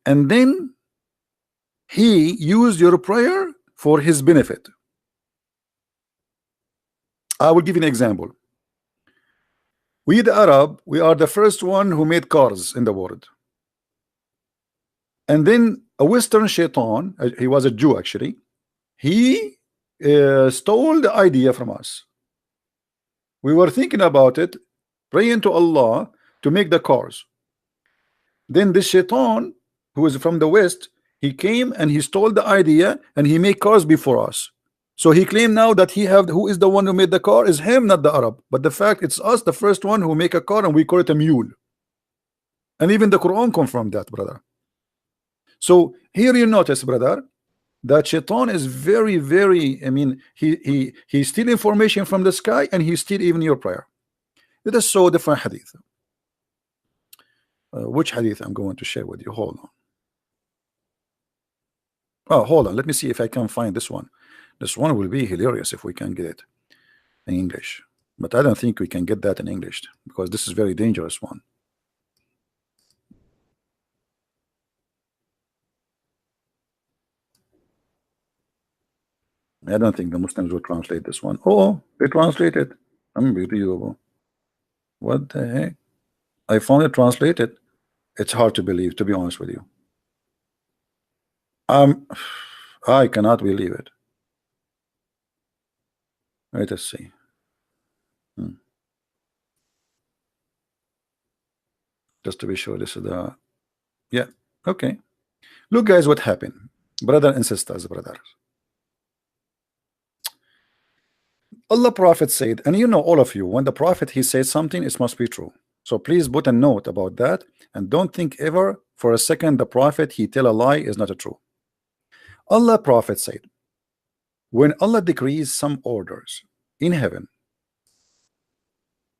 and then he used your prayer for his benefit. I will give you an example. We the Arab, we are the first one who made cars in the world. And then a Western shaitan, he was a Jew actually, he stole the idea from us. We were thinking about it, praying to Allah to make the cars. Then this shaitan, who is from the West, he came and he stole the idea and he made cars before us. So he claimed now that who is the one who made the car is him, not the Arab. But the fact it's us, the first one who make a car, and we call it a mule. And even the Quran confirmed that, brother. So here you notice, brother, that shaitan is very, very, I mean, he steal information from the sky, and he steal even your prayer. It is so different hadith. Which hadith I'm going to share with you? Hold on. Oh, hold on. Let me see if I can find this one. This one will be hilarious if we can get it in English. But I don't think we can get that in English, because this is very dangerous one. I don't think the Muslims will translate this one. Oh, they translated. Unbelievable. What the heck? I found it translated. It's hard to believe, to be honest with you. I cannot believe it. Let us see. Just to be sure, this is the, yeah, okay. Look, guys, what happened, brother and sisters, brothers. Allah Prophet said, and you know, all of you, when the Prophet he says something, it must be true. So please put a note about that, and don't think ever for a second the Prophet he tell a lie is not a true. Allah Prophet said, when Allah decrees some orders in heaven,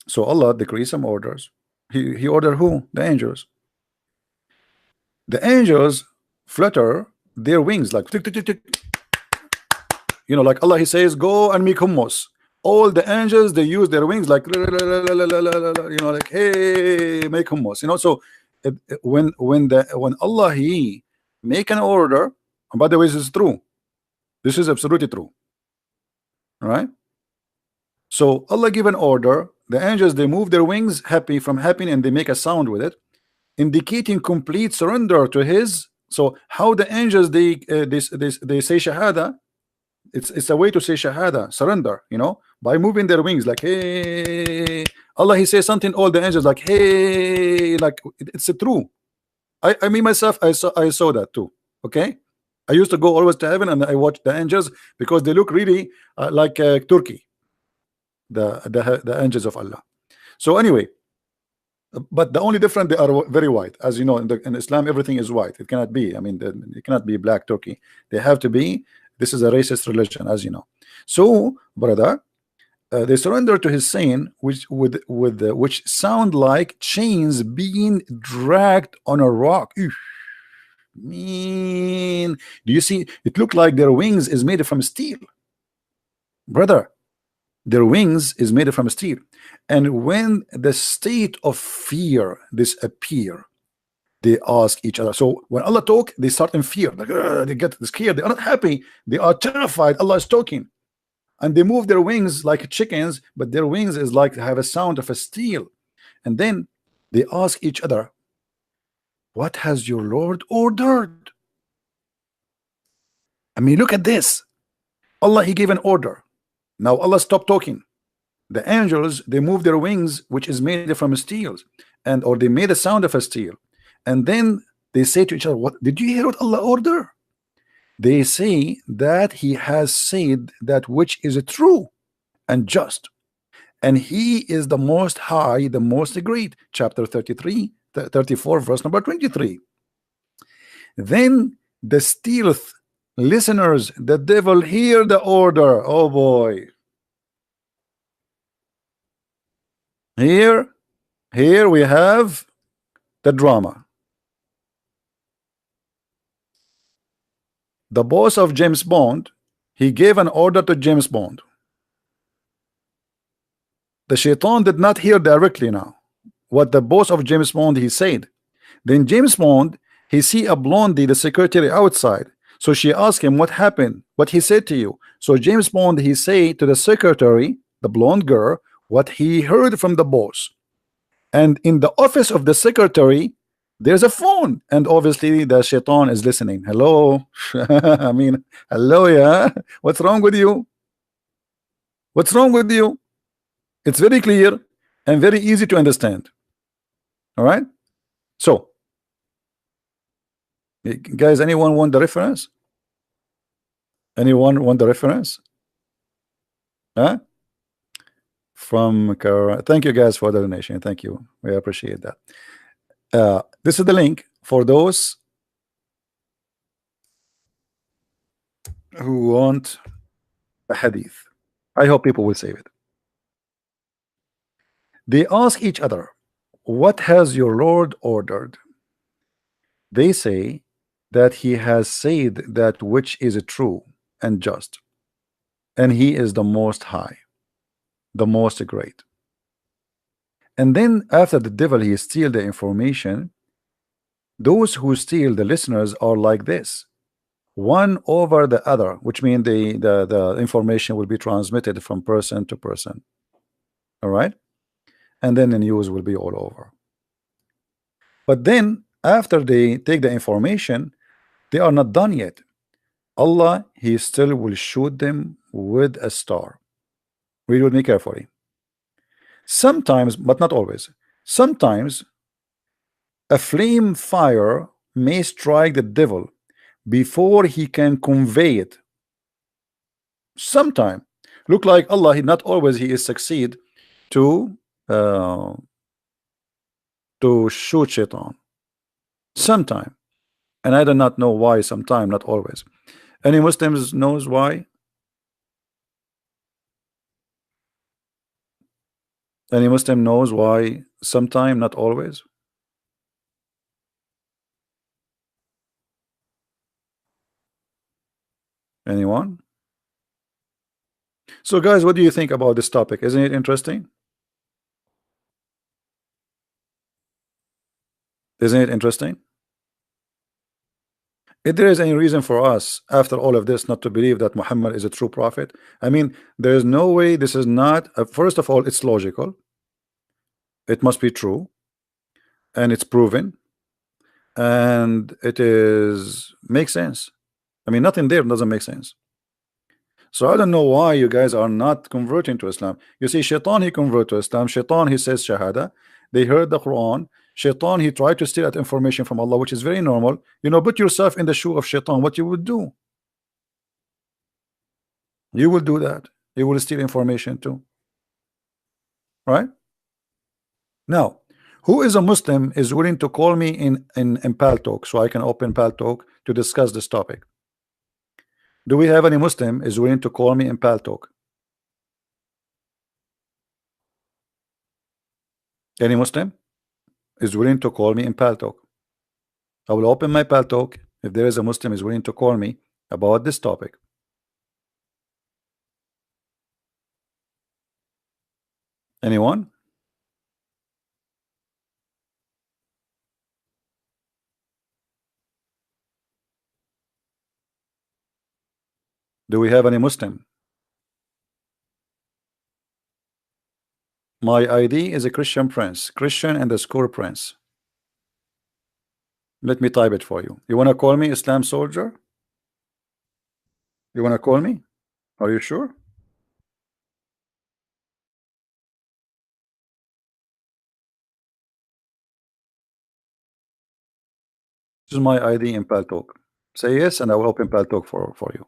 so Allah decrees some orders. He ordered who? The angels. The angels flutter their wings like tick, tick, tick, tick. You know, like Allah he says, go and make hummus. All the angels, they use their wings like, you know, like, hey, make hummus. You know, so when Allah he make an order, and by the way, this is true. This is absolutely true. All right. So Allah give an order. The angels, they move their wings happy from happy, and they make a sound with it, indicating complete surrender to his. So how the angels they say shahada, It's a way to say shahada, surrender, by moving their wings like hey. Allah, he says something, all the angels like hey, like it's a true. I mean myself, I saw that too. Okay, I used to go always to heaven and I watch the angels because they look really like Turkey, the angels of Allah. So anyway, but the only difference, they are very white, as you know. In Islam, everything is white. It cannot be. I mean, it cannot be black Turkey. They have to be. This is a racist religion, as you know. So, brother, they surrender to his saying, which sound like chains being dragged on a rock. Eesh, mean, do you see? It looked like their wings is made from steel, brother. Their wings is made from steel, and when the state of fear disappear, they ask each other. So when Allah talk, they start in fear, like they get scared. They are not happy. They are terrified. Allah is talking, and they move their wings like chickens, but their wings is like have a sound of a steel. And then they ask each other, "What has your Lord ordered?" I mean, look at this. Allah, he gave an order. Now Allah stopped talking. The angels, they move their wings, which is made from steel, and or they made a sound of a steel, and then they say to each other, "What did you hear? What Allah order?" They say that He has said that which is true and just, and He is the Most High, the Most Great. Chapter 33, 34, verse number 23. Then the stealth listeners, the devil, hear the order. Oh boy. Here we have the drama. The boss of James Bond, he gave an order to James Bond. The shaitan did not hear directly now what the boss of James Bond he said. Then James Bond, he see a blondie, the secretary outside. So she asked him, "What happened? What he said to you?" So James Bond, he say to the secretary, the blonde girl, what he heard from the boss. And in the office of the secretary, there's a phone, and obviously the shaitan is listening. Hello. I mean, hello, yeah. What's wrong with you? What's wrong with you? It's very clear and very easy to understand. All right. So, guys, anyone want the reference? Anyone want the reference? Huh? From thank you guys for the donation. Thank you. We appreciate that. This is the link for those who want a hadith. I hope people will save it. They ask each other, "What has your Lord ordered?" They say that He has said that which is true and just, and He is the Most High, the Most Great. And then after the devil he steal the information, those who steal the listeners are like this, one over the other, which means the information will be transmitted from person to person. All right, and then the news will be all over. But then after they take the information, they are not done yet. Allah, he still will shoot them with a star. Read with me carefully. Sometimes, but not always, sometimes a flame fire may strike the devil before he can convey it. Sometime look like Allah, he not always he is succeed to shoot shaitan. Sometime, and I do not know why. Sometime, not always. Any Muslims knows why? Any Muslim knows why? Sometime, not always. Anyone? So guys, what do you think about this topic? Isn't it interesting? Isn't it interesting? If there is any reason for us after all of this not to believe that Muhammad is a true prophet, I mean, there is no way. This is not first of all, it's logical, it must be true, and it's proven, and it is makes sense. I mean, nothing there doesn't make sense. So I don't know why you guys are not converting to Islam. You see, Shaitan, he convert to Islam. Shaitan, he says Shahada. They heard the Quran. Shaitan, he tried to steal that information from Allah, which is very normal. You know, put yourself in the shoe of Shaitan, what you would do. You will do that. You will steal information too. Right? Now, who is a Muslim is willing to call me in Pal Talk so I can open Pal Talk to discuss this topic? Do we have any Muslim is willing to call me in Pal Talk? Any Muslim is willing to call me in Pal Talk? I will open my Pal Talk if there is a Muslim is willing to call me about this topic. Anyone? Do we have any Muslim? My ID is a Christian Prince. Christian and the score Prince. Let me type it for you. You want to call me Islam Soldier? You want to call me? Are you sure? This is my ID in Pal Talk. Say yes, and I will open Pal Talk for you.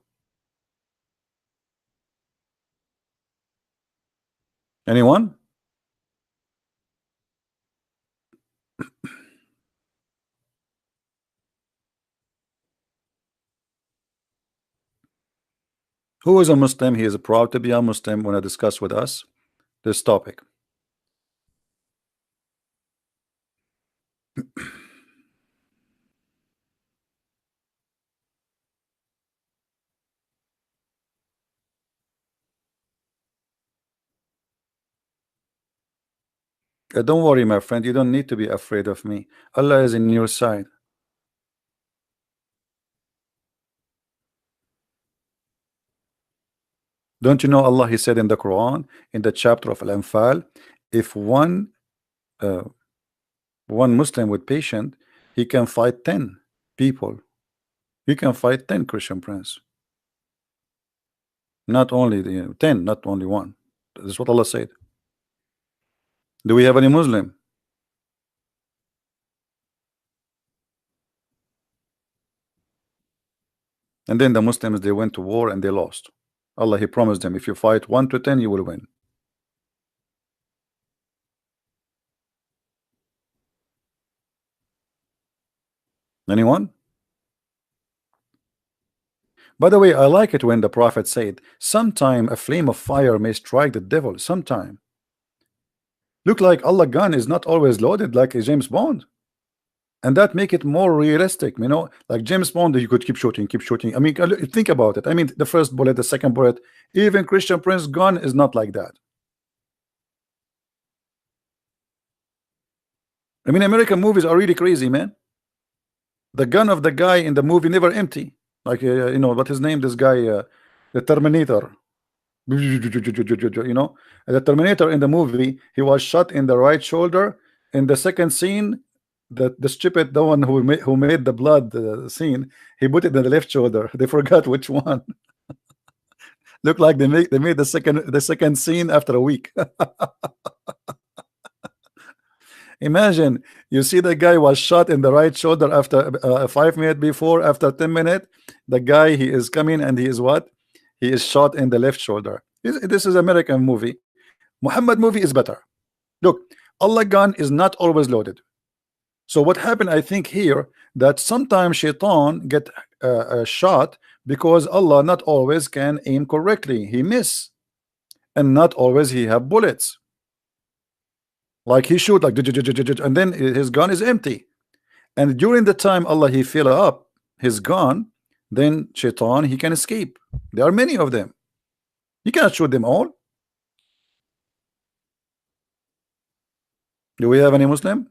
Anyone? Who is a Muslim? He is proud to be a Muslim when I discuss with us this topic. Don't worry, my friend. You don't need to be afraid of me. Allah is in your side. Don't you know Allah? He said in the Quran, in the chapter of Al-Anfal, if one Muslim with patient, he can fight 10 people. He can fight 10 Christian Prince. Not only the 10, not only one. That's what Allah said. Do we have any Muslim? And then the Muslims, they went to war and they lost. Allah, he promised them, if you fight 1 to 10, you will win. Anyone? By the way, I like it when the Prophet said, sometime a flame of fire may strike the devil. Sometime. Look like Allah gun is not always loaded like a James Bond. And that make it more realistic, you know, like James Bond, you could keep shooting, keep shooting. I mean, think about it. I mean, the first bullet, the second bullet, even Christian Prince gun is not like that. I mean, American movies are really crazy, man. The gun of the guy in the movie never empty. Like, you know, what his name, this guy, the Terminator. You know, the Terminator in the movie, he was shot in the right shoulder. In the second scene, the stupid, the one who made the blood scene, he put it in the left shoulder. They forgot which one. Look like they made the second scene after a week. Imagine you see the guy was shot in the right shoulder after 5 minutes before, after 10 minutes, the guy he is coming and he is what? He is shot in the left shoulder. This is American movie. Muhammad movie is better. Look, Allah gun is not always loaded. So what happened, I think here, that sometimes Shaitan get shot because Allah not always can aim correctly. He miss, and not always he have bullets. Like he shoot like, and then his gun is empty. And during the time Allah he fill up his gun, then Shaitan he can escape. There are many of them. You cannot shoot them all. Do we have any Muslim?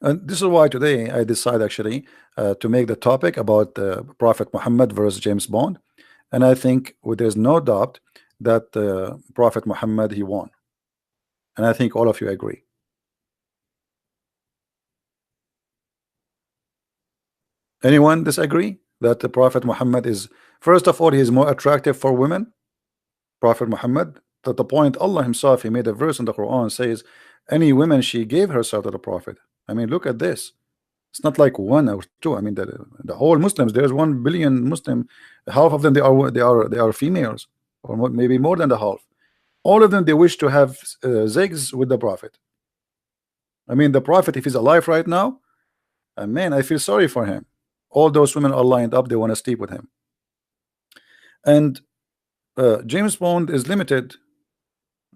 And this is why today I decide actually to make the topic about Prophet Muhammad versus James Bond, and I think there's no doubt that Prophet Muhammad he won, and I think all of you agree. Anyone disagree that the Prophet Muhammad is, first of all, he is more attractive for women? Prophet Muhammad, to the point Allah himself, he made a verse in the Quran says, any woman she gave herself to the Prophet. I mean, look at this. It's not like one or two. I mean, the whole Muslims, there's 1 billion Muslim, half of them they are females, or maybe more than the half. All of them they wish to have zigs with the Prophet. I mean, the Prophet, if he's alive right now, man, I feel sorry for him. All those women are lined up, they want to sleep with him. And James Bond is limited.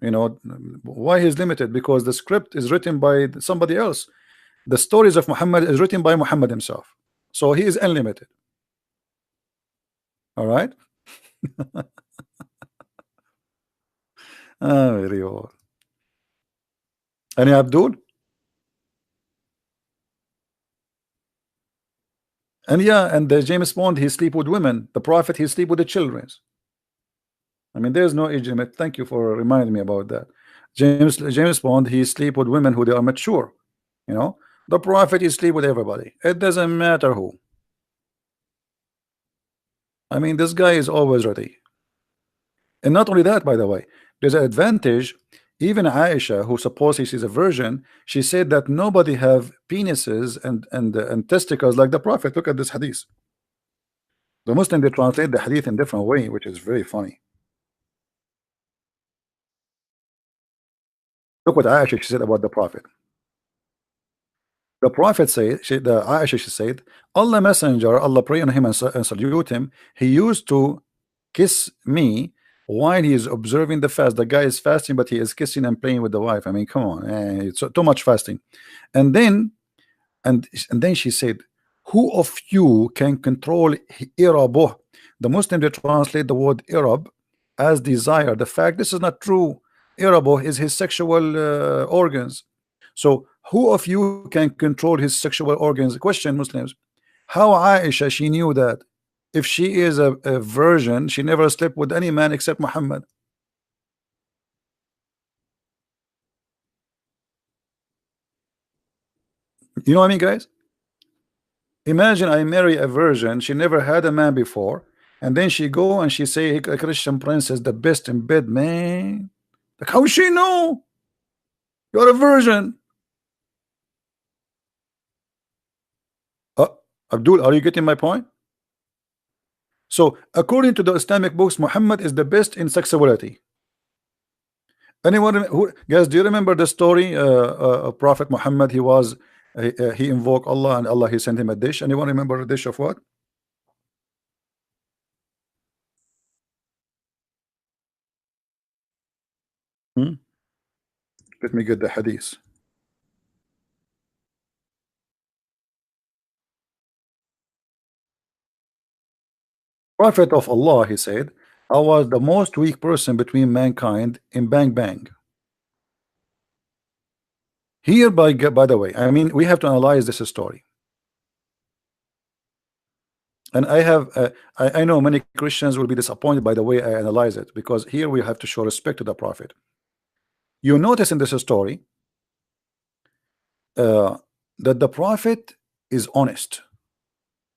You know why he's limited? Because the script is written by somebody else. The stories of Muhammad is written by Muhammad himself, so he is unlimited. All right. Very well. Any Abdul? And yeah, and the James Bond, he sleep with women. The Prophet, he sleep with the children. I mean, there's no age limit. Thank you for reminding me about that. James Bond, he sleep with women who they are mature. You know, the Prophet, he sleep with everybody. It doesn't matter who. I mean, this guy is always ready. And not only that, by the way, there's an advantage. Even Aisha, who supposedly she's a virgin, she said that nobody have penises and testicles like the Prophet. Look at this hadith. The Muslim, they translate the hadith in different way, which is very funny. Look what Aisha she said about the Prophet. The Prophet said, the Aisha she said, Allah Messenger, Allah pray on him and salute him. He used to kiss me while he is observing the fast. The guy is fasting, but he is kissing and playing with the wife. I mean, come on, it's too much fasting. And then and then she said, who of you can control irabuh? The Muslim they translate the word irab as desire. The fact this is not true. Irabuh is his sexual organs. So who of you can control his sexual organs? Question, Muslims. How Aisha she knew that? If she is a virgin, she never slept with any man except Muhammad. You know what I mean, guys? Imagine I marry a virgin, she never had a man before, and then she go and she say a Christian princess the best in bed, man. Like how she know? You're a virgin. Uh, Abdul, are you getting my point? So according to the Islamic books, Muhammad is the best in sexuality. Anyone who, guys, do you remember the story of Prophet Muhammad? He invoked Allah and Allah he sent him a dish. Anyone remember a dish of what? Hmm? Let me get the hadith. Prophet of Allah, he said, I was the most weak person between mankind in Bang Bang. Here, by the way, I mean, we have to analyze this story. And I know many Christians will be disappointed by the way I analyze it, because here we have to show respect to the Prophet. You notice in this story uh, that the Prophet is honest.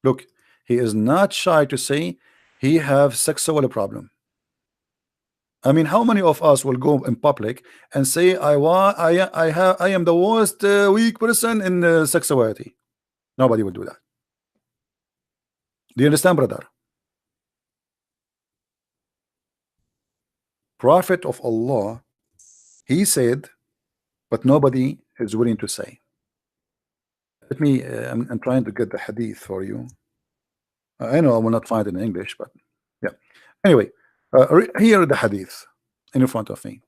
Look, he is not shy to say he have sexual problem. I mean, how many of us will go in public and say I am the worst weak person in sexuality? Nobody will do that. Do you understand, brother? Prophet of Allah, he said, but nobody is willing to say. Let me. I'm trying to get the hadith for you. I know I will not find it in English, but yeah. Anyway, here the hadith in front of me.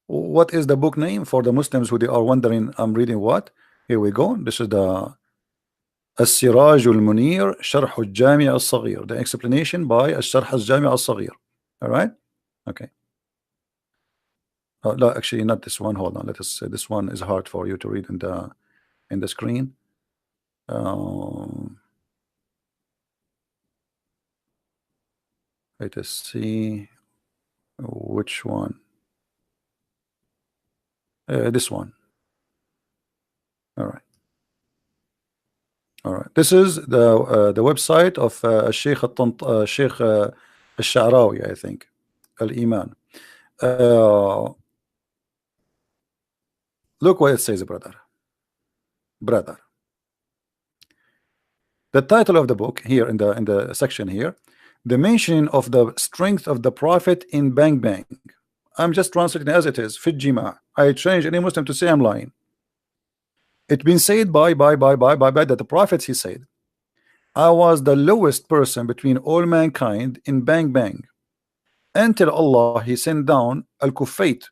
What is the book name for the Muslims who they are wondering? I'm reading what? Here we go. This is the السراج المنير شرح الجامع الصغير. The explanation by الشرح الجامع الصغير. All right. Okay. No, actually not this one. Hold on. Let us. This one is hard for you to read in the screen. Let us see which one. This one. All right. All right. This is the website of Sheikh Sheikh Al-Sha'rawi, I think. Al-Iman. Look what it says, brother. Brother. The title of the book here in the section here, the mention of the strength of the Prophet in Bang Bang. I'm just translating as it is. Fit Jima. I change any Muslim to say I'm lying. It's been said by that the Prophet, he said, I was the lowest person between all mankind in Bang Bang until Allah he sent down al-Kufayt.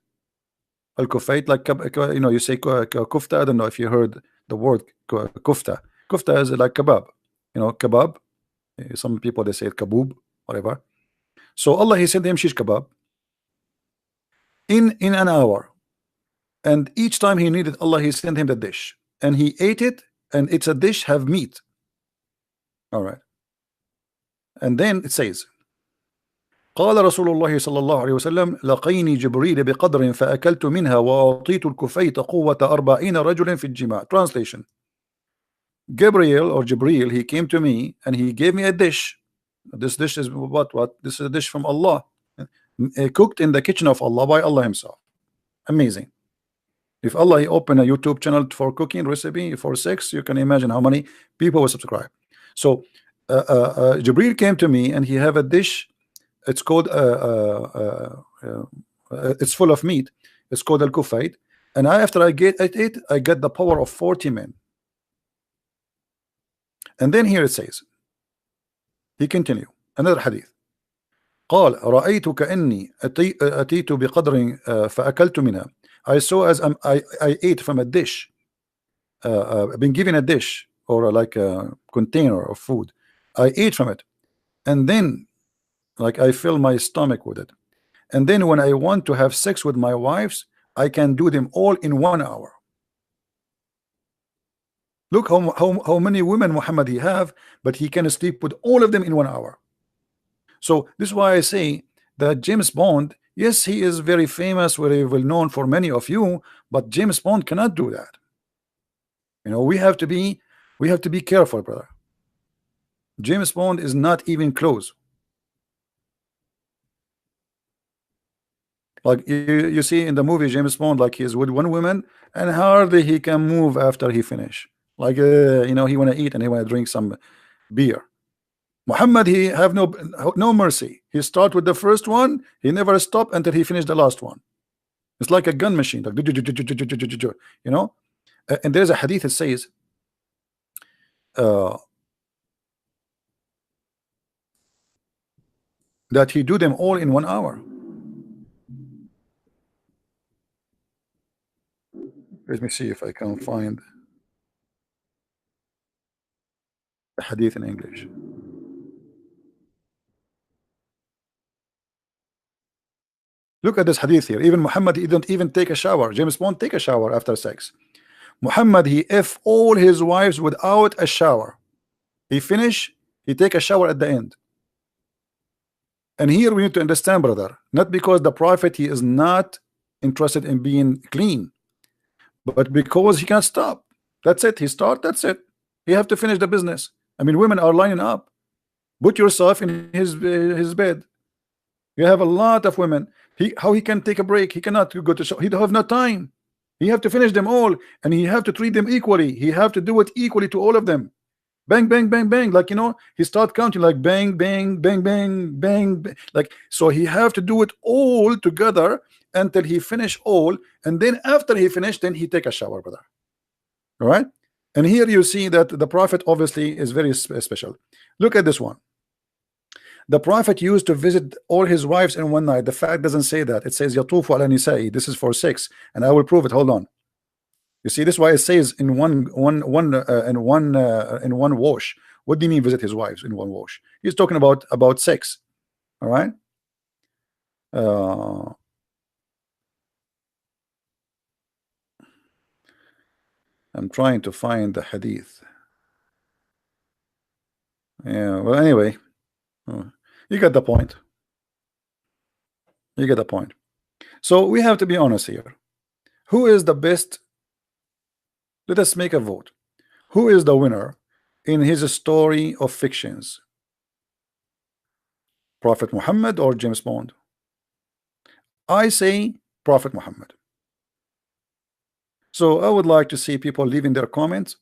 Al-Kufayt, like you know, you say kufta. I don't know if you heard the word kufta. Kufta is like kebab. You know, kebab. Some people they say kaboob, whatever. So Allah he sent him shish kebab in an hour, and each time he needed, Allah he sent him the dish, and he ate it, and it's a dish have meat. All right, and then it says, قال رسول الله صلى الله عليه وسلم لقيني جبريل بقدر فأكلت منها وأعطيت الكفيت قوة 40 رجل في الجماع. Translation: Gabriel or Jibril, he came to me and he gave me a dish. This dish is what? This is a dish from Allah, cooked in the kitchen of Allah by Allah himself. Amazing. If Allah he open a YouTube channel for cooking recipe for sex, you can imagine how many people will subscribe. So Jibril came to me and he have a dish. It's called it's full of meat. It's called al-Kufayt. And after I get it, I get the power of 40 men. And then here it says, he continue another hadith. قال رأيت كأني أتيت بقدر فأكلت منها. I saw as I ate from a dish, been given a dish or like a container of food. I ate from it, and then like I fill my stomach with it, and then when I want to have sex with my wives, I can do them all in 1 hour. Look how many women Muhammad he have, but he can sleep with all of them in 1 hour. So this is why I say that James Bond, yes, he is very famous, very well known for many of you, but James Bond cannot do that. You know, we have to be careful, brother. James Bond is not even close. Like you see in the movie James Bond, like he's with one woman and hardly he can move after he finish. Like you know, he want to eat and he want to drink some beer. Muhammad, he have no mercy. He start with the first one, he never stop until he finished the last one. It's like a gun machine, like, you know. And there's a hadith that says that he do them all in 1 hour. Let me see if I can find the hadith in English. Look at this hadith here. Even Muhammad, he don't even take a shower. James Bond take a shower after sex. Muhammad, he F all his wives without a shower. He finish, he take a shower at the end. And here we need to understand, brother, not because the Prophet he is not interested in being clean, but because he can't stop. That's it. He start, that's it. He have to finish the business. I mean, women are lining up. Put yourself in his bed. You have a lot of women. How he can take a break? He cannot go to show. He don't have no time. He have to finish them all, and he have to treat them equally. He have to do it equally to all of them. Bang, bang, bang, bang. Like, you know, he start counting like bang, bang, bang, bang, bang, bang. Like, so he have to do it all together until he finish all, and then after he finish, then he take a shower, brother. All right. And here you see that the Prophet obviously is very special. Look at this one. The Prophet used to visit all his wives in one night. The fact doesn't say that. It says yatufu ala nisa'i. This is for sex, and I will prove it. Hold on. You see, this is why it says in one wash. What do you mean visit his wives in one wash? He's talking about sex. All right. I'm trying to find the hadith. Yeah. Well, anyway. You get the point. You get the point. So we have to be honest here. Who is the best Let us make a vote. Who is the winner in his story of fictions? Prophet Muhammad or James Bond? I say Prophet Muhammad. So I would like to see people leaving their comments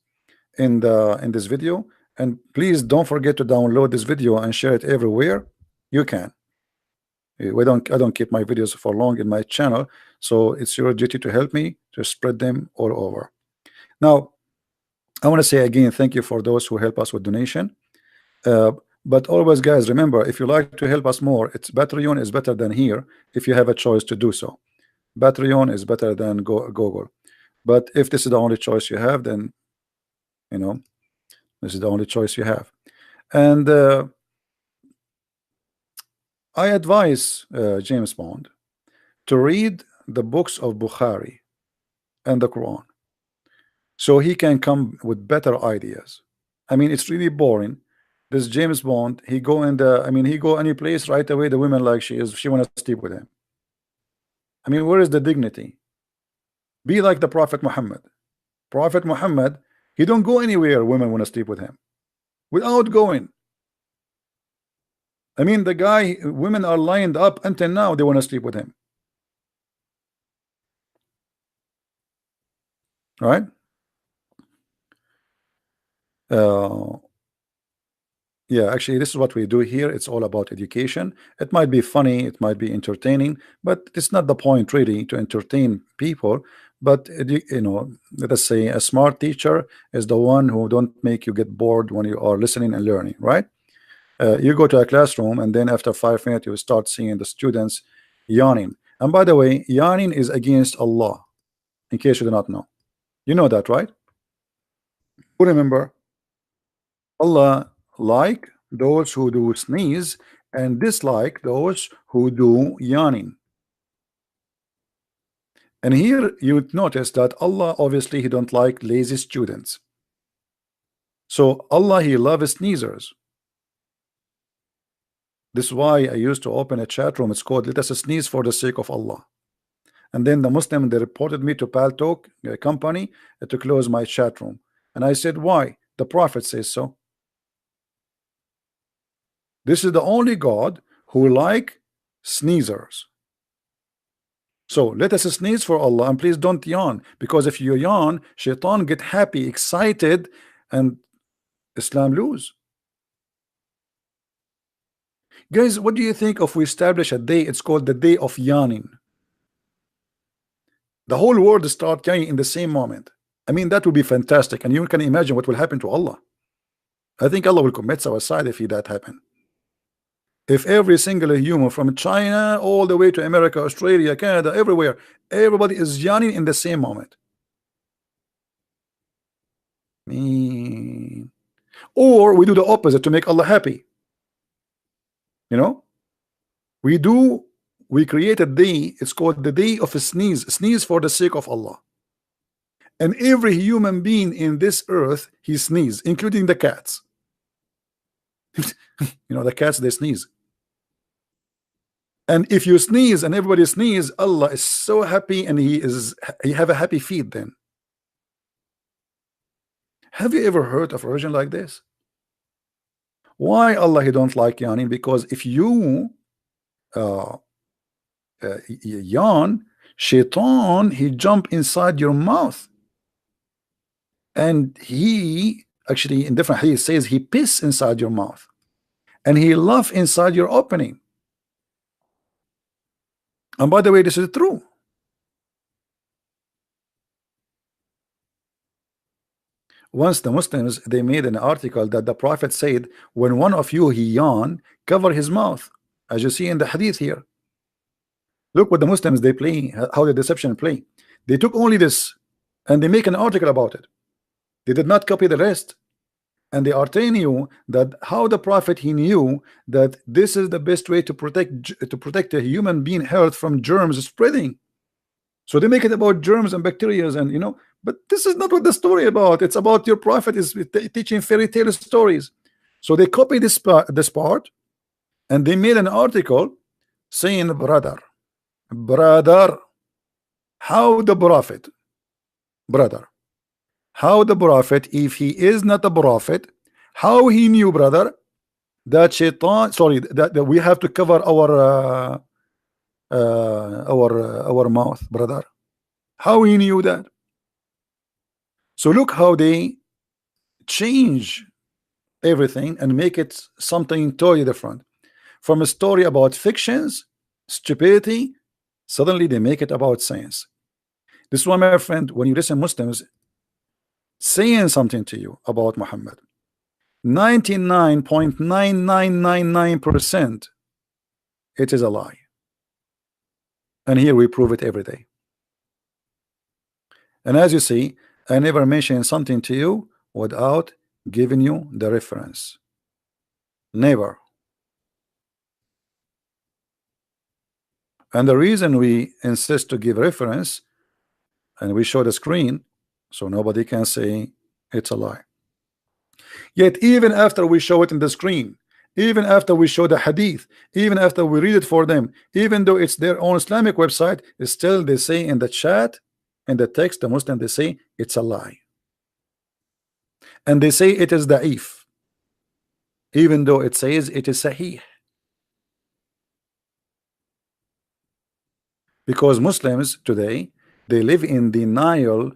in this video, and please don't forget to download this video and share it everywhere you can. I don't keep my videos for long in my channel, so it's your duty to help me to spread them all over. Now I want to say again, thank you for those who help us with donation. But always, guys, remember, if you like to help us more, it's Patreon is better than here if you have a choice to do so. Patreon is better than Google. But if this is the only choice you have, then you know this is the only choice you have. And I advise James Bond to read the books of Bukhari and the Quran, so he can come with better ideas. I mean, it's really boring. This James Bond, he go in the, I mean, he go any place right away. The women like she want to sleep with him. I mean, where is the dignity? Be like the Prophet Muhammad. Prophet Muhammad, he don't go anywhere. Women want to sleep with him without going. I mean, the guy, women are lined up until now. They want to sleep with him. Right? Yeah, actually, this is what we do here. It's all about education. It might be funny, it might be entertaining, but it's not the point really to entertain people. But you know, let us say a smart teacher is the one who don't make you get bored when you are listening and learning, right? You go to a classroom and then after 5 minutes you start seeing the students yawning. And by the way, yawning is against Allah, in case you do not know. You know that, right? Who remember? Allah like those who do sneeze and dislike those who do yawning. And here you notice that Allah obviously he don't like lazy students. So Allah he loves sneezers. This is why I used to open a chat room. It's called "Let us sneeze for the sake of Allah." And then the Muslim, they reported me to Paltalk company to close my chat room. And I said, why? The Prophet says so. This is the only God who like sneezers. So let us sneeze for Allah, and please don't yawn, because if you yawn, Shaitan get happy, excited, and Islam lose. Guys, what do you think if we establish a day? It's called the day of yawning. The whole world start yawning in the same moment. I mean, that would be fantastic, and you can imagine what will happen to Allah. I think Allah will commit suicide if that happen. If every single human from China all the way to America, Australia, Canada, everywhere, everybody is yawning in the same moment. Or we do the opposite to make Allah happy. You know, we create a day, it's called the day of a sneeze for the sake of Allah. And every human being in this earth, he sneeze, including the cats. You know, the cats, they sneeze. And if you sneeze and everybody sneeze, Allah is so happy, and he have a happy feet then. Have you ever heard of a religion like this? Why Allah he don't like yawning? Because if you yawn, Shaitan he jump inside your mouth, and he actually in different hadith says he piss inside your mouth, and he laugh inside your opening. And by the way, this is true. Once the Muslims, they made an article that the Prophet said, when one of you he yawn, cover his mouth, as you see in the hadith here. Look what the Muslims they play, how the deception play. They took only this and they make an article about it. They did not copy the rest, and they are telling you that how the Prophet he knew that this is the best way to protect a human being health from germs spreading. So they make it about germs and bacteria, and you know, but this is not what the story about. It's about your Prophet is teaching fairy tale stories. So they copy this part, and they made an article saying, brother, how the Prophet, brother, How the prophet, if he is not a prophet, how he knew, brother, that shaitan, sorry, that we have to cover our mouth, brother? How he knew that? So look how they change everything and make it something totally different. From a story about fictions, stupidity, suddenly they make it about science. This is why, my friend, when you listen Muslims saying something to you about Muhammad, 99.9999% it is a lie. And here we prove it every day. And as you see, I never mention something to you without giving you the reference. Never. And the reason we insist to give reference and we show the screen so nobody can say it's a lie. Yet even after we show it in the screen, even after we show the hadith, even after we read it for them, even though it's their own Islamic website, still they say in the chat, in the text, the Muslim, they say it's a lie. And they say it is da'if, even though it says it is sahih. Because Muslims today, they live in denial,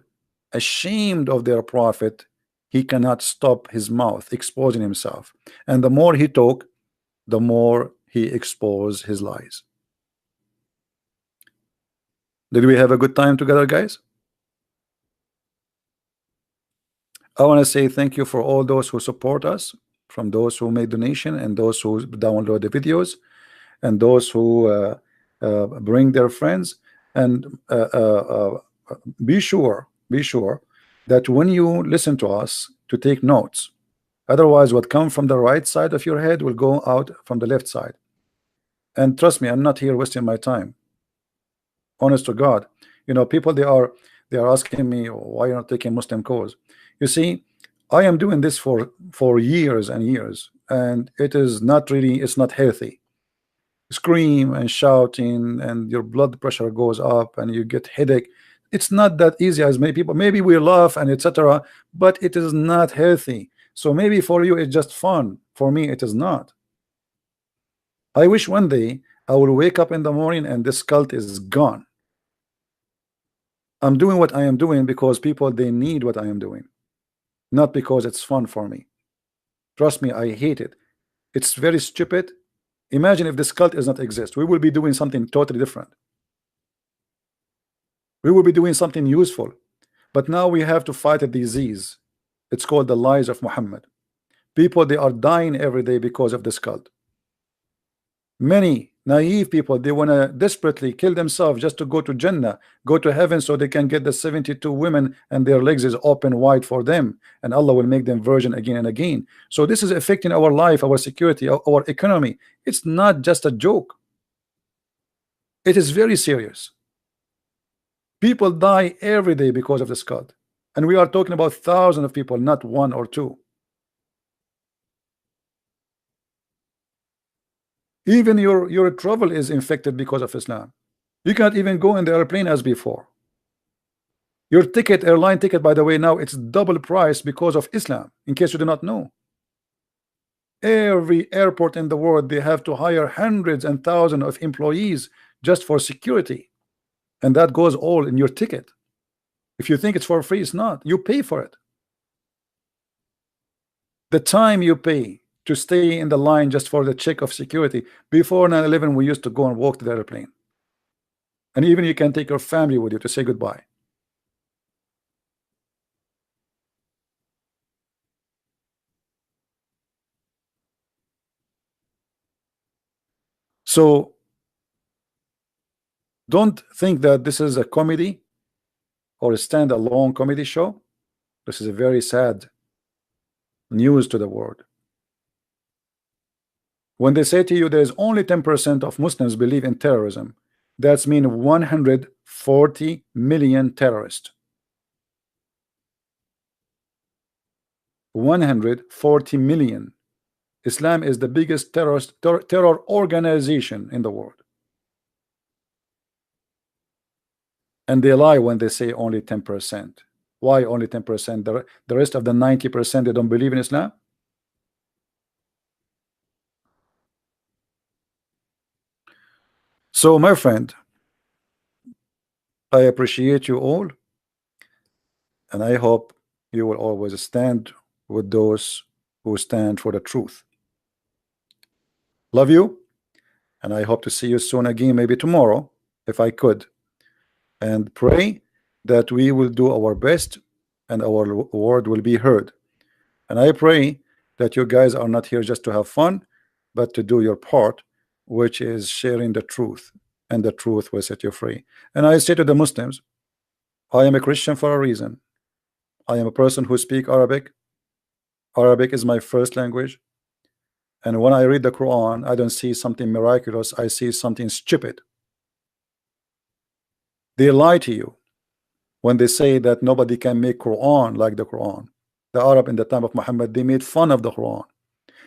ashamed of their prophet. He cannot stop his mouth exposing himself, and the more he talk, the more he expose his lies. Did we have a good time together, guys? I want to say thank you for all those who support us, from those who made donation and those who download the videos and those who bring their friends. And be sure that when you listen to us, to take notes. Otherwise, what comes from the right side of your head will go out from the left side. And trust me, I'm not here wasting my time. Honest to God, you know, people they are asking me why you're not taking Muslim cause. You see, I am doing this for years and years, and it is not really, it's not healthy. Scream and shouting, and your blood pressure goes up, and you get headache. It's not that easy as many people. Maybe we laugh and etc., but it is not healthy. So maybe for you it's just fun. For me, it is not. I wish one day I will wake up in the morning and this cult is gone. I'm doing what I am doing because people they need what I am doing, not because it's fun for me. Trust me, I hate it. It's very stupid. Imagine if this cult does not exist. We will be doing something totally different. We will be doing something useful. But now we have to fight a disease. It's called the lies of Muhammad. People they are dying every day because of this cult. Many naive people, they want to desperately kill themselves just to go to Jannah, go to heaven, so they can get the 72 women and their legs is open wide for them, and Allah will make them virgin again and again. So this is affecting our life, our security, our economy. It's not just a joke. It is very serious. People die every day because of this cult, and we are talking about thousands of people, not one or two. Even your travel is infected because of Islam. You can't even go in the airplane as before. Your ticket, airline ticket, by the way, now it's double price because of Islam, in case you do not know. Every airport in the world, they have to hire hundreds and thousands of employees just for security, and that goes all in your ticket. If you think it's for free, it's not. You pay for it. The time you pay to stay in the line just for the check of security. Before 9/11, we used to go and walk to the airplane, and even you can take your family with you to say goodbye. So don't think that this is a comedy or a standalone comedy show. This is a very sad news to the world. When they say to you there is only 10% of Muslims believe in terrorism, that's mean 140 million terrorists. 140 million. Islam is the biggest terror organization in the world. And they lie when they say only 10%. Why only 10%? The rest of the 90%, they don't believe in Islam? So, my friend, I appreciate you all, and I hope you will always stand with those who stand for the truth. Love you, and I hope to see you soon again, maybe tomorrow, if I could. And pray that we will do our best and our word will be heard. And I pray that you guys are not here just to have fun, but to do your part, which is sharing the truth, and the truth will set you free. And I say to the Muslims, I am a Christian for a reason. I am a person who speaks Arabic. Arabic is my first language. And when I read the Quran, I don't see something miraculous. I see something stupid. They lie to you when they say that nobody can make Quran like the Quran. The Arab in the time of Muhammad, they made fun of the Quran.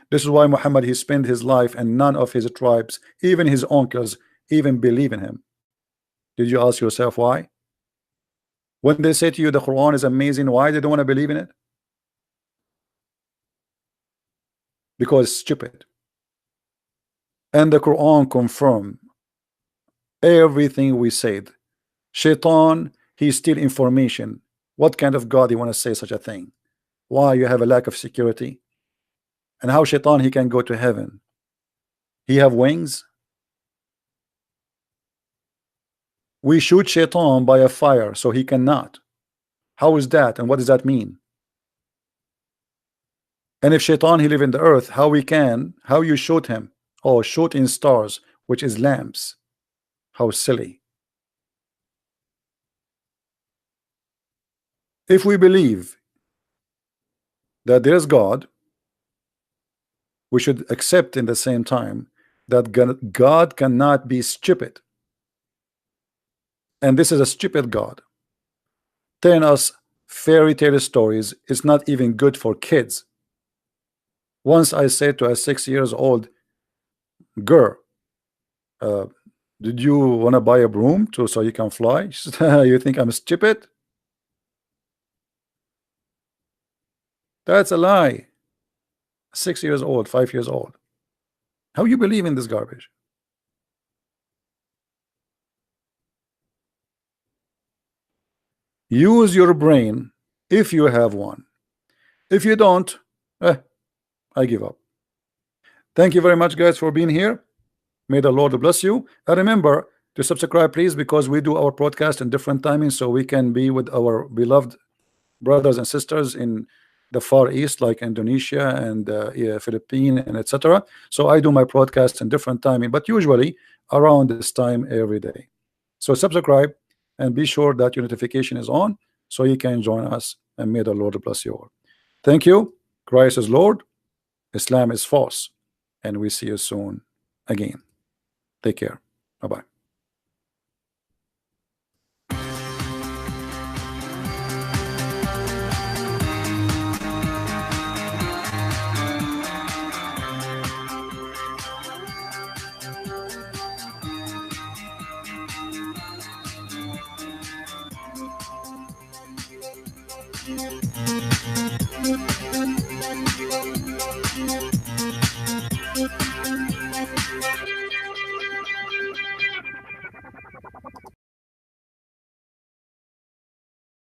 This is why Muhammad, he spent his life and none of his tribes, even his uncles, even believe in him. Did you ask yourself why? When they say to you the Quran is amazing, why they don't want to believe in it? Because it's stupid. And the Quran confirm everything we said. Shaitan, he steal information. What kind of God you want to say such a thing? Why you have a lack of security? And how Shaitan, he can go to heaven? He have wings? We shoot Shaitan by a fire, so he cannot. How is that? And what does that mean? And if Shaitan, he live in the earth, how you shoot him? Oh, shoot in stars, which is lamps. How silly. If we believe that there's God, we should accept in the same time that God cannot be stupid. And this is a stupid God. Telling us fairy tale stories is not even good for kids. Once I said to a 6-year-old girl, did you want to buy a broom so you can fly? She said, you think I'm stupid? That's a lie. 6 years old, 5 years old. How you believe in this garbage? Use your brain if you have one. If you don't, I give up. Thank you very much, guys, for being here. May the Lord bless you. And remember to subscribe, please, because we do our broadcast in different timings so we can be with our beloved brothers and sisters in the Far East, like Indonesia and Philippines and etc. So I do my broadcast in different timing, but usually around this time every day. So subscribe and be sure that your notification is on so you can join us, and may the Lord bless you all. Thank you. Christ is Lord, Islam is false, and we see you soon again. Take care. Bye-bye.